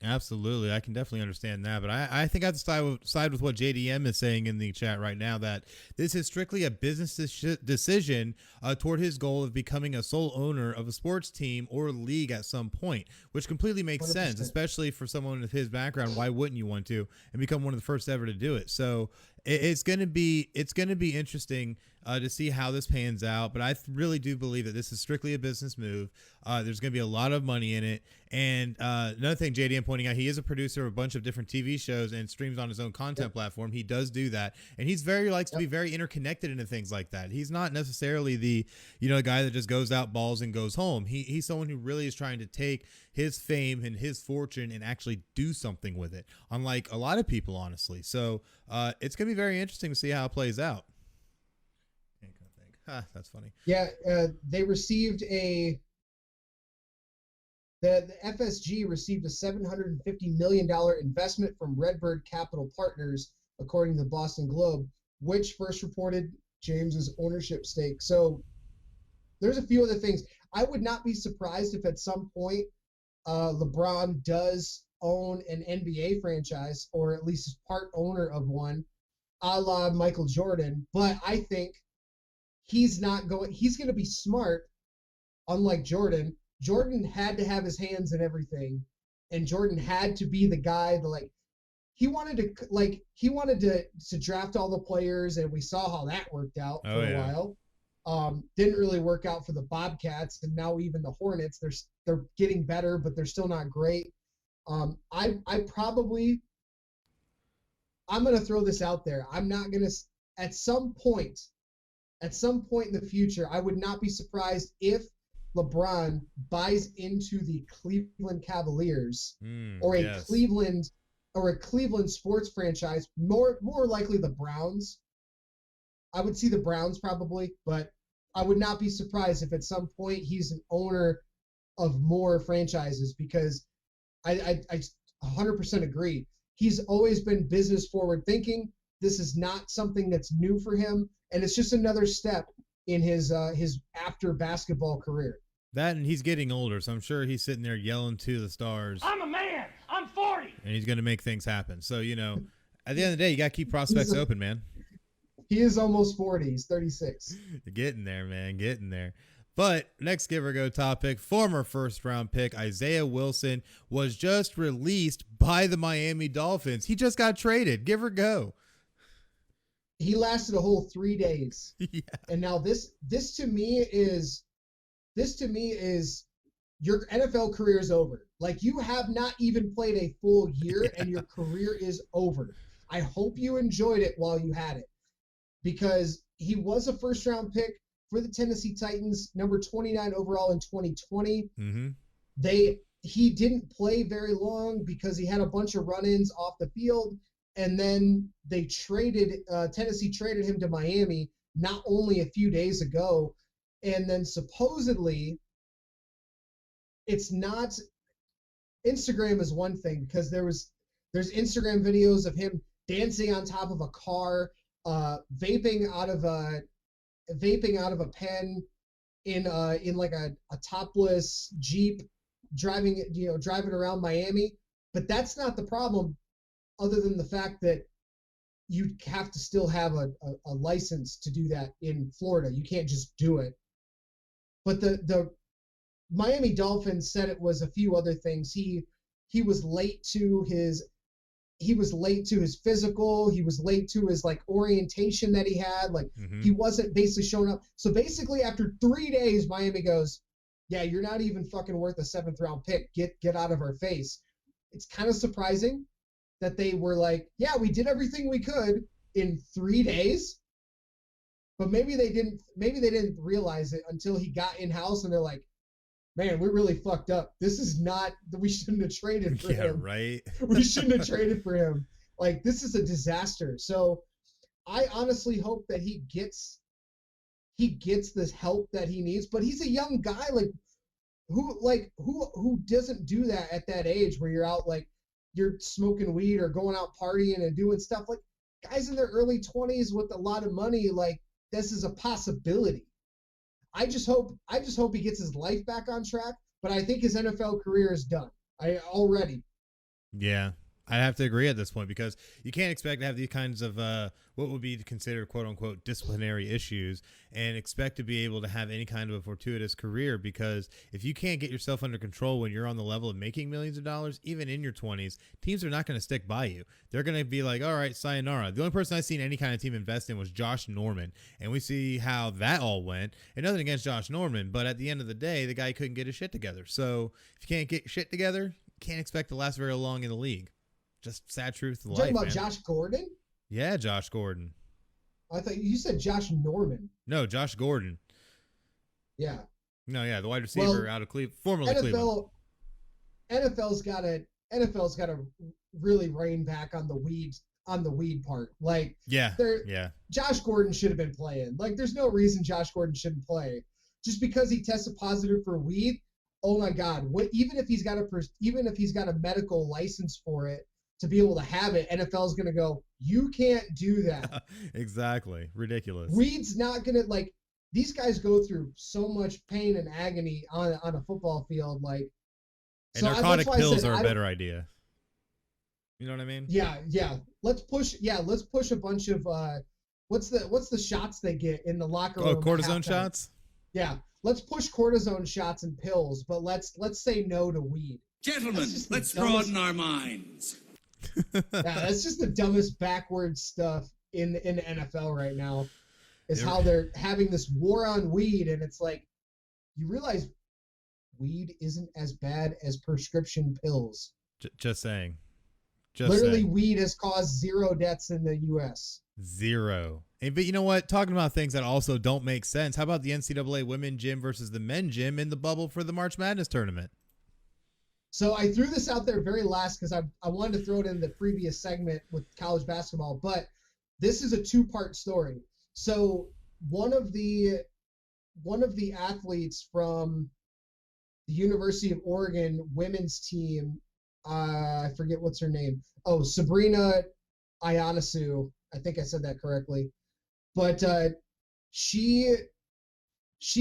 Absolutely. I can definitely understand that. But I think I have to side with what JDM is saying in the chat right now, that this is strictly a business decision toward his goal of becoming a sole owner of a sports team or league at some point, which completely makes 100%. sense, especially for someone with his background. Why wouldn't you want to and become one of the first ever to do it? So it's going to be interesting to see how this pans out. But I really do believe that this is strictly a business move. There's going to be a lot of money in it. And another thing, JDM pointing out, he is a producer of a bunch of different TV shows and streams on his own content platform. He does do that. And he's likes to be very interconnected into things like that. He's not necessarily the guy that just goes out, balls, and goes home. He's someone who really is trying to take his fame and his fortune and actually do something with it, unlike a lot of people, honestly. So it's going to be very interesting to see how it plays out. That's funny. Yeah, they received the FSG received a $750 million investment from Redbird Capital Partners, according to the Boston Globe, which first reported James's ownership stake. So there's a few other things. I would not be surprised if at some point LeBron does own an NBA franchise, or at least is part owner of one, a la Michael Jordan. But I think he's going to be smart, unlike Jordan. Jordan had to have his hands in everything, and Jordan had to be the guy that he wanted to draft all the players, and we saw how that worked out for a while. Didn't really work out for the Bobcats, and now even the Hornets, they're getting better, but they're still not great. I'm going to throw this out there. I'm not going to at some point in the future, I would not be surprised if LeBron buys into the Cleveland Cavaliers or a Cleveland sports franchise, more likely the Browns. I would see the Browns probably, but I would not be surprised if at some point he's an owner of more franchises, because I 100% agree. He's always been business forward thinking. This is not something that's new for him, and it's just another step in his after basketball career. That, and he's getting older, so I'm sure he's sitting there yelling to the stars. I'm a man. I'm 40. And he's going to make things happen. So, at the end of the day, you got to keep prospects open, man. He is almost 40. He's 36. You're getting there, man. Getting there. But next Give or Go topic, former first-round pick Isaiah Wilson was just released by the Miami Dolphins. He just got traded. Give or go. He lasted a whole 3 days. Yeah. And now this to me is your NFL career is over. Like, you have not even played a full year and your career is over. I hope you enjoyed it while you had it, because he was a first-round pick for the Tennessee Titans, number 29 overall in 2020. Mm-hmm. He didn't play very long because he had a bunch of run-ins off the field, and then Tennessee traded him to Miami not only a few days ago, And then supposedly it's not, Instagram is one thing because there's Instagram videos of him dancing on top of a car, vaping out of a pen in like a topless Jeep, driving around Miami. But that's not the problem, other than the fact that you have to still have a license to do that in Florida. You can't just do it. But the Miami Dolphins said it was a few other things. He was late to his physical. He was late to his like orientation that he had. Like he wasn't basically showing up. So basically after 3 days, Miami goes, yeah, you're not even fucking worth a 7th round pick. Get out of our face. It's kind of surprising that they were like, yeah, we did everything we could in 3 days. But maybe they didn't realize it until he got in-house and they're like, man, we really fucked up. This is not, we shouldn't have traded for him. Right. We shouldn't have traded for him. Like, this is a disaster. So I honestly hope that he gets this help that he needs. But he's a young guy, who doesn't do that at that age where you're out, like, you're smoking weed or going out partying and doing stuff. Like, guys in their early 20s with a lot of money, like, this is a possibility. I just hope he gets his life back on track, but I think his NFL career is done. Already. Yeah. I have to agree at this point because you can't expect to have these kinds of what would be considered quote unquote disciplinary issues and expect to be able to have any kind of a fortuitous career, because if you can't get yourself under control when you're on the level of making millions of dollars, even in your 20s, teams are not going to stick by you. They're going to be like, all right, sayonara. The only person I've seen any kind of team invest in was Josh Norman, and we see how that all went. And nothing against Josh Norman, but at the end of the day, the guy couldn't get his shit together. So if you can't get shit together, you can't expect to last very long in the league. Just sad truth of life. Talking about man. Josh Gordon? Yeah, Josh Gordon. I thought you said Josh Norman. No, Josh Gordon. Yeah. No, yeah, the wide receiver out of Cleveland, formerly Cleveland. NFL's got to really rein back on the weed part. Like, yeah. Josh Gordon should have been playing. Like, there's no reason Josh Gordon shouldn't play. Just because he tested positive for weed. Oh my God! Even if he's got a medical license for it to be able to have it, NFL is gonna go, you can't do that. Exactly, ridiculous. Weed's not gonna, like, these guys go through so much pain and agony on a football field, like. And narcotic pills are a better idea. You know what I mean? Yeah. Let's push a bunch of what's the shots they get in the locker room? Oh, cortisone shots. Yeah. Let's push cortisone shots and pills, but let's say no to weed. Gentlemen, let's broaden our minds. Yeah, that's just the dumbest backwards stuff in the NFL right now, is how they're having this war on weed, and it's like, you realize weed isn't as bad as prescription pills. Just saying. Literally, weed has caused 0 deaths in the U.S. 0. But you know what? Talking about things that also don't make sense. How about the NCAA women gym versus the men gym in the bubble for the March Madness tournament? So I threw this out there very last because I wanted to throw it in the previous segment with college basketball, but this is a 2-part story. So one of the athletes from the University of Oregon women's team, I forget what's her name. Oh, Sabrina Ionescu. I think I said that correctly. But she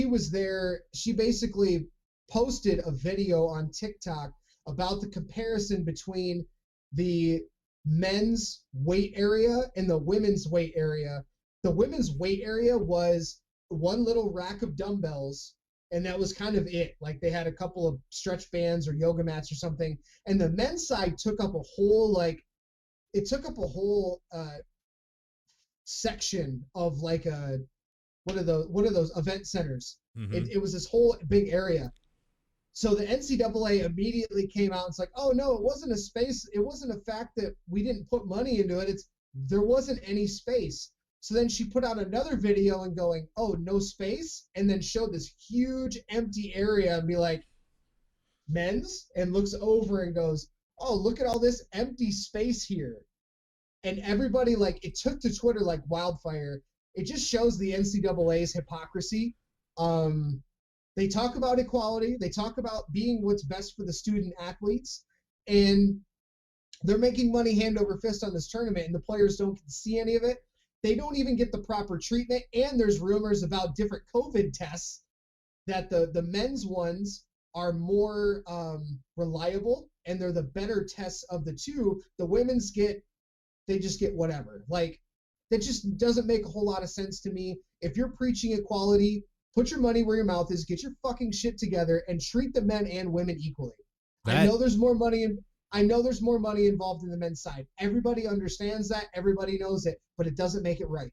was there. She basically posted a video on TikTok about the comparison between the men's weight area and the women's weight area. The women's weight area was one little rack of dumbbells, and that was kind of it. Like, they had a couple of stretch bands or yoga mats or something. And the men's side took up a whole, section of like what are those event centers. Mm-hmm. It was this whole big area. So the NCAA immediately came out and it's like, oh no, it wasn't a space. It wasn't a fact that we didn't put money into it. There wasn't any space. So then she put out another video and going, oh, no space, and then showed this huge empty area and be like, men's, and looks over and goes, oh, look at all this empty space here. And everybody, like, it took to Twitter like wildfire. It just shows the NCAA's hypocrisy. They talk about equality. They talk about being what's best for the student athletes, and they're making money hand over fist on this tournament, and the players don't get to see any of it. They don't even get the proper treatment, and there's rumors about different COVID tests that the men's ones are more reliable, and they're the better tests of the two. The women's they just get whatever. Like, that just doesn't make a whole lot of sense to me. If you're preaching equality, put your money where your mouth is, get your fucking shit together, and treat the men and women equally. I know there's more money involved in the men's side. Everybody understands that. Everybody knows it, but it doesn't make it right.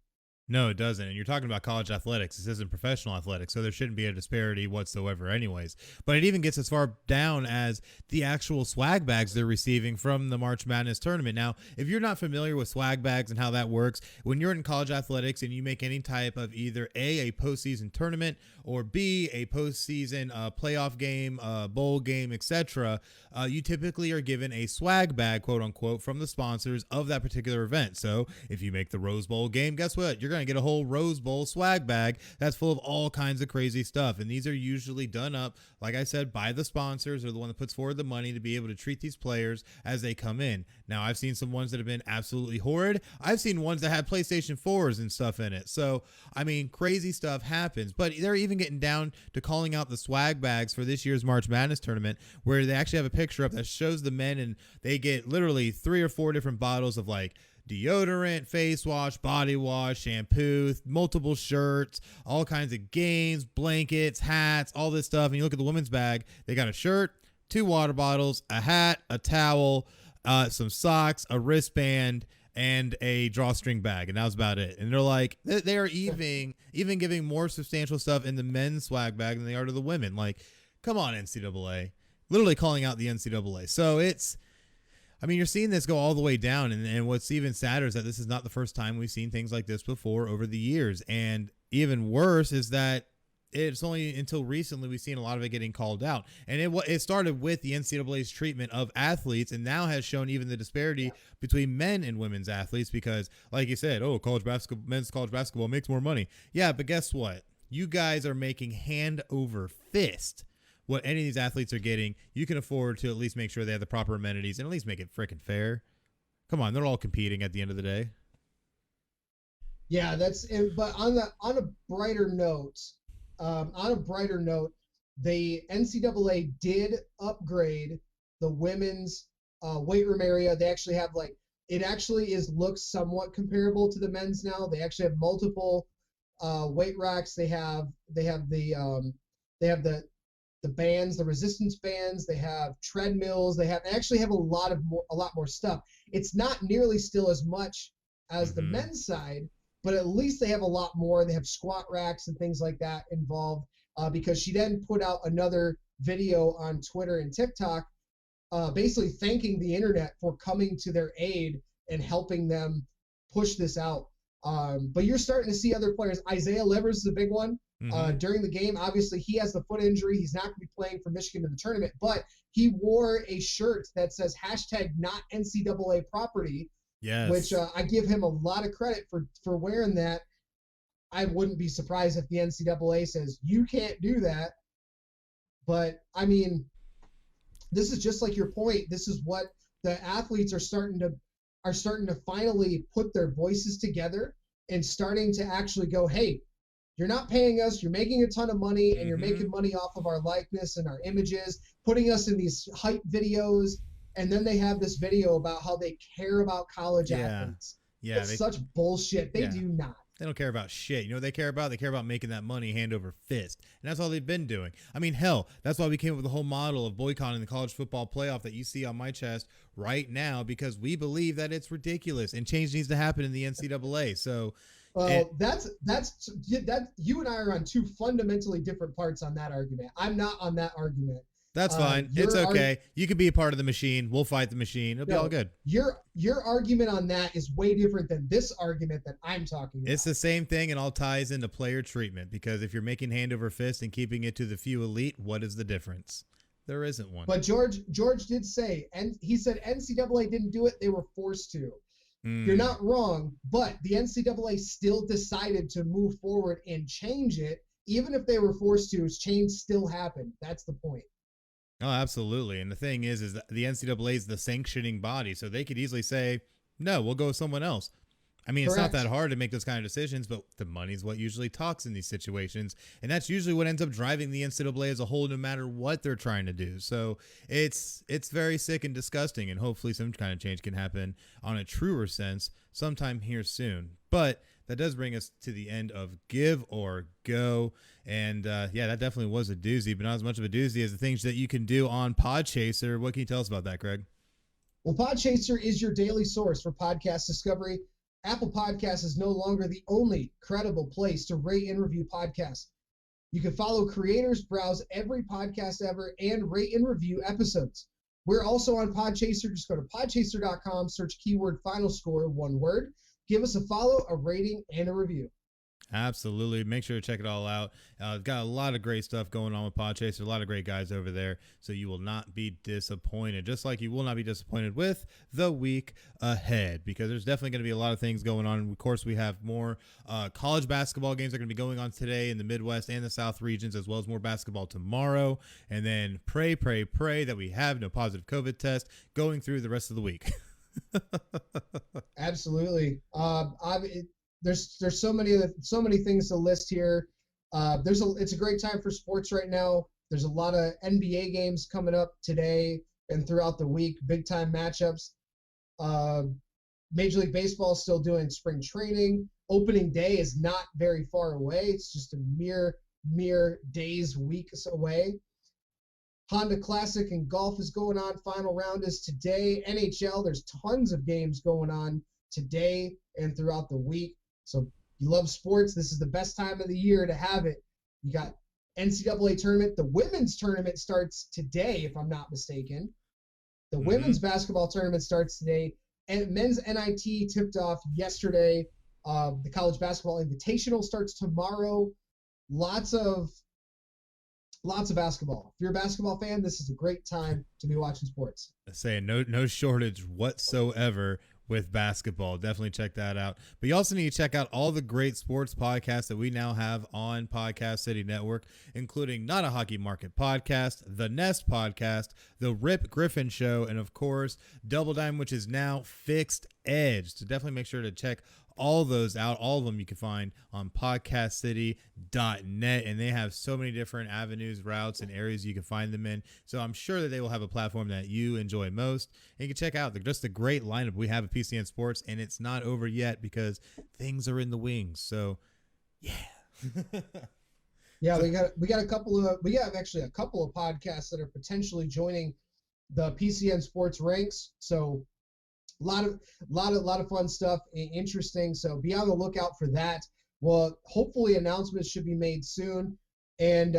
No, it doesn't. And you're talking about college athletics. This isn't professional athletics, so there shouldn't be a disparity whatsoever anyways. But it even gets as far down as the actual swag bags they're receiving from the March Madness tournament. Now, if you're not familiar with swag bags and how that works, when you're in college athletics and you make any type of either A, postseason tournament, or B, a postseason playoff game, bowl game, etc., you typically are given a swag bag, quote unquote, from the sponsors of that particular event. So if you make the Rose Bowl game, guess what? You're going to get a whole Rose Bowl swag bag that's full of all kinds of crazy stuff. And these are usually done up, like I said, by the sponsors or the one that puts forward the money to be able to treat these players as they come in. Now, I've seen some ones that have been absolutely horrid. I've seen ones that had PlayStation 4s and stuff in it. So, I mean, crazy stuff happens. But they're even getting down to calling out the swag bags for this year's March Madness tournament, where they actually have a picture up that shows the men, and they get literally 3 or 4 different bottles of like deodorant, face wash, body wash, shampoo, multiple shirts, all kinds of games, blankets, hats, all this stuff. And you look at the women's bag, they got a shirt, 2 water bottles, a hat, a towel, some socks, a wristband, and a drawstring bag, and that was about it. And they're like, they are even giving more substantial stuff in the men's swag bag than they are to the women. Like, come on, NCAA. Literally calling out the NCAA. So you're seeing this go all the way down, and what's even sadder is that this is not the first time we've seen things like this before over the years. And even worse is that it's only until recently we've seen a lot of it getting called out. And it started with the NCAA's treatment of athletes, and now has shown even the disparity between men and women's athletes, because, like you said, men's college basketball makes more money. Yeah, but guess what? You guys are making hand over fist what any of these athletes are getting. You can afford to at least make sure they have the proper amenities and at least make it freaking fair. Come on, they're all competing at the end of the day. Yeah, but on a brighter note, the NCAA did upgrade the women's weight room area. They actually have looks somewhat comparable to the men's now. They actually have multiple weight racks. They have the bands, the resistance bands. They have treadmills. They actually have a lot more stuff. It's not nearly still as much as the men's side, but at least they have a lot more. They have squat racks and things like that involved, because she then put out another video on Twitter and TikTok, basically thanking the internet for coming to their aid and helping them push this out. But you're starting to see other players. Isaiah Livers is a big one. During the game, obviously, he has the foot injury. He's not going to be playing for Michigan in the tournament, but he wore a shirt that says #NotNCAA property. Yes. Which I give him a lot of credit for wearing that. I wouldn't be surprised if the NCAA says you can't do that. But I mean, this is just like your point. This is what the athletes are starting to finally put their voices together and starting to actually go, hey, you're not paying us. You're making a ton of money, and you're making money off of our likeness and our images, putting us in these hype videos. And then they have this video about how they care about college athletes. Yeah, it's such bullshit. They do not. They don't care about shit. You know what they care about? They care about making that money hand over fist. And that's all they've been doing. I mean, hell, that's why we came up with the whole model of boycotting the college football playoff that you see on my chest right now, because we believe that it's ridiculous and change needs to happen in the NCAA. So, that's you and I are on 2 fundamentally different parts on that argument. I'm not on that argument. That's fine. It's okay. You can be a part of the machine. We'll fight the machine. It'll be all good. Your argument on that is way different than this argument that I'm talking about. It's the same thing. It all ties into player treatment, because if you're making hand over fist and keeping it to the few elite, what is the difference? There isn't one. But George did say, and he said NCAA didn't do it. They were forced to. You're not wrong, but the NCAA still decided to move forward and change it even if they were forced to, change still happened. That's the point. Oh, absolutely. And the thing is that the NCAA is the sanctioning body, so they could easily say, no, we'll go with someone else. I mean, Correct. It's not that hard to make those kind of decisions, but the money's what usually talks in these situations. And that's usually what ends up driving the NCAA as a whole, no matter what they're trying to do. So it's very sick and disgusting. And hopefully some kind of change can happen on a truer sense sometime here soon. But that does bring us to the end of Give or Go. And yeah, that definitely was a doozy, but not as much of a doozy as the things that you can do on PodChaser. What can you tell us about that, Craig? Well, PodChaser is your daily source for podcast discovery. Apple Podcasts is no longer the only credible place to rate and review podcasts. You can follow creators, browse every podcast ever, and rate and review episodes. We're also on PodChaser. Just go to podchaser.com, search keyword FinalScore, one word. Give us a follow, a rating, and a review. Absolutely. Make sure to check it all out. Got a lot of great stuff going on with PodChaser, a lot of great guys over there, so you will not be disappointed, just like you will not be disappointed with the week ahead, because there's definitely going to be a lot of things going on. Of course, we have more college basketball games that are going to be going on today in the Midwest and the South regions, as well as more basketball tomorrow, and then pray that we have no positive COVID test going through the rest of the week. Absolutely. There's so many things to list here. It's a great time for sports right now. There's a lot of NBA games coming up today and throughout the week, big time matchups. Major League Baseball is still doing spring training. Opening day is not very far away. It's just a mere days, weeks away. Honda Classic and golf is going on. Final round is today. NHL, there's tons of games going on today and throughout the week. So you love sports, this is the best time of the year to have it. You got NCAA tournament. The women's tournament starts today, if I'm not mistaken. The women's basketball tournament starts today. And men's NIT tipped off yesterday. The college basketball invitational starts tomorrow. Lots of basketball. If you're a basketball fan, this is a great time to be watching sports. Saying no shortage whatsoever with basketball. Definitely check that out. But you also need to check out all the great sports podcasts that we now have on Podcast City Network, including Not a Hockey Market Podcast, The Nest Podcast, The Rip Griffin Show, and of course, Double Dime, which is now Fixed Edge. So definitely make sure to check all those out. All of them you can find on podcastcity.net, and they have so many different avenues, routes, and areas you can find them in. So I'm sure that they will have a platform that you enjoy most. And you can check out just a great lineup we have at PCN Sports, and it's not over yet because things are in the wings. So yeah. Yeah, we have actually a couple of podcasts that are potentially joining the PCN Sports ranks. So a lot of fun stuff, interesting. So be on the lookout for that. Well, hopefully announcements should be made soon. And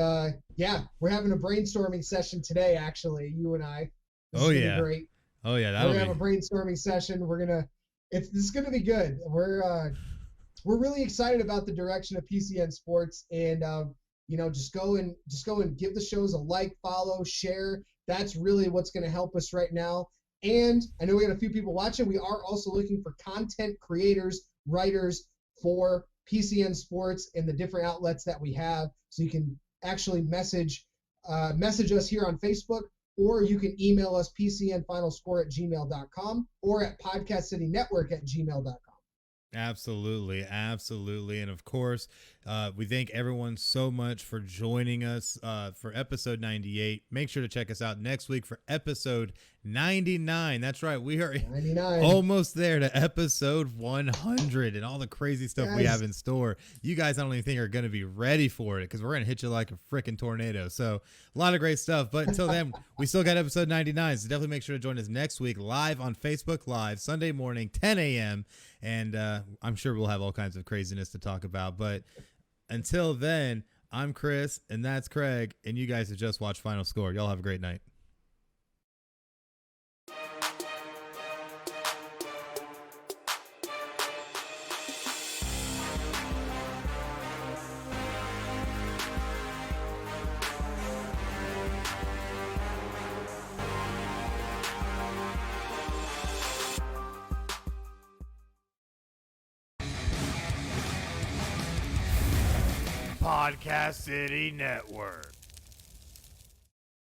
yeah, we're having a brainstorming session today. Actually, you and I. This is gonna be great. Oh yeah, we're gonna have a brainstorming session. This is gonna be good. We're really excited about the direction of PCN Sports, and just go and give the shows a like, follow, share. That's really what's gonna help us right now. And I know we got a few people watching. We are also looking for content creators, writers for PCN Sports and the different outlets that we have. So you can actually message us here on Facebook, or you can email us pcnfinalscore@gmail.com or at podcastcitynetwork@gmail.com. Absolutely. And of course, we thank everyone so much for joining us for episode 98. Make sure to check us out next week for episode 99. That's right. We are 99. Almost there to episode 100 and all the crazy stuff we have in store. You guys, I don't even think are going to be ready for it because we're going to hit you like a freaking tornado. So a lot of great stuff. But until then, we still got episode 99. So definitely make sure to join us next week live on Facebook Live, Sunday morning, 10 a.m. And I'm sure we'll have all kinds of craziness to talk about. But until then, I'm Chris, and that's Craig, and you guys have just watched Final Score. Y'all have a great night. Podcast City Network.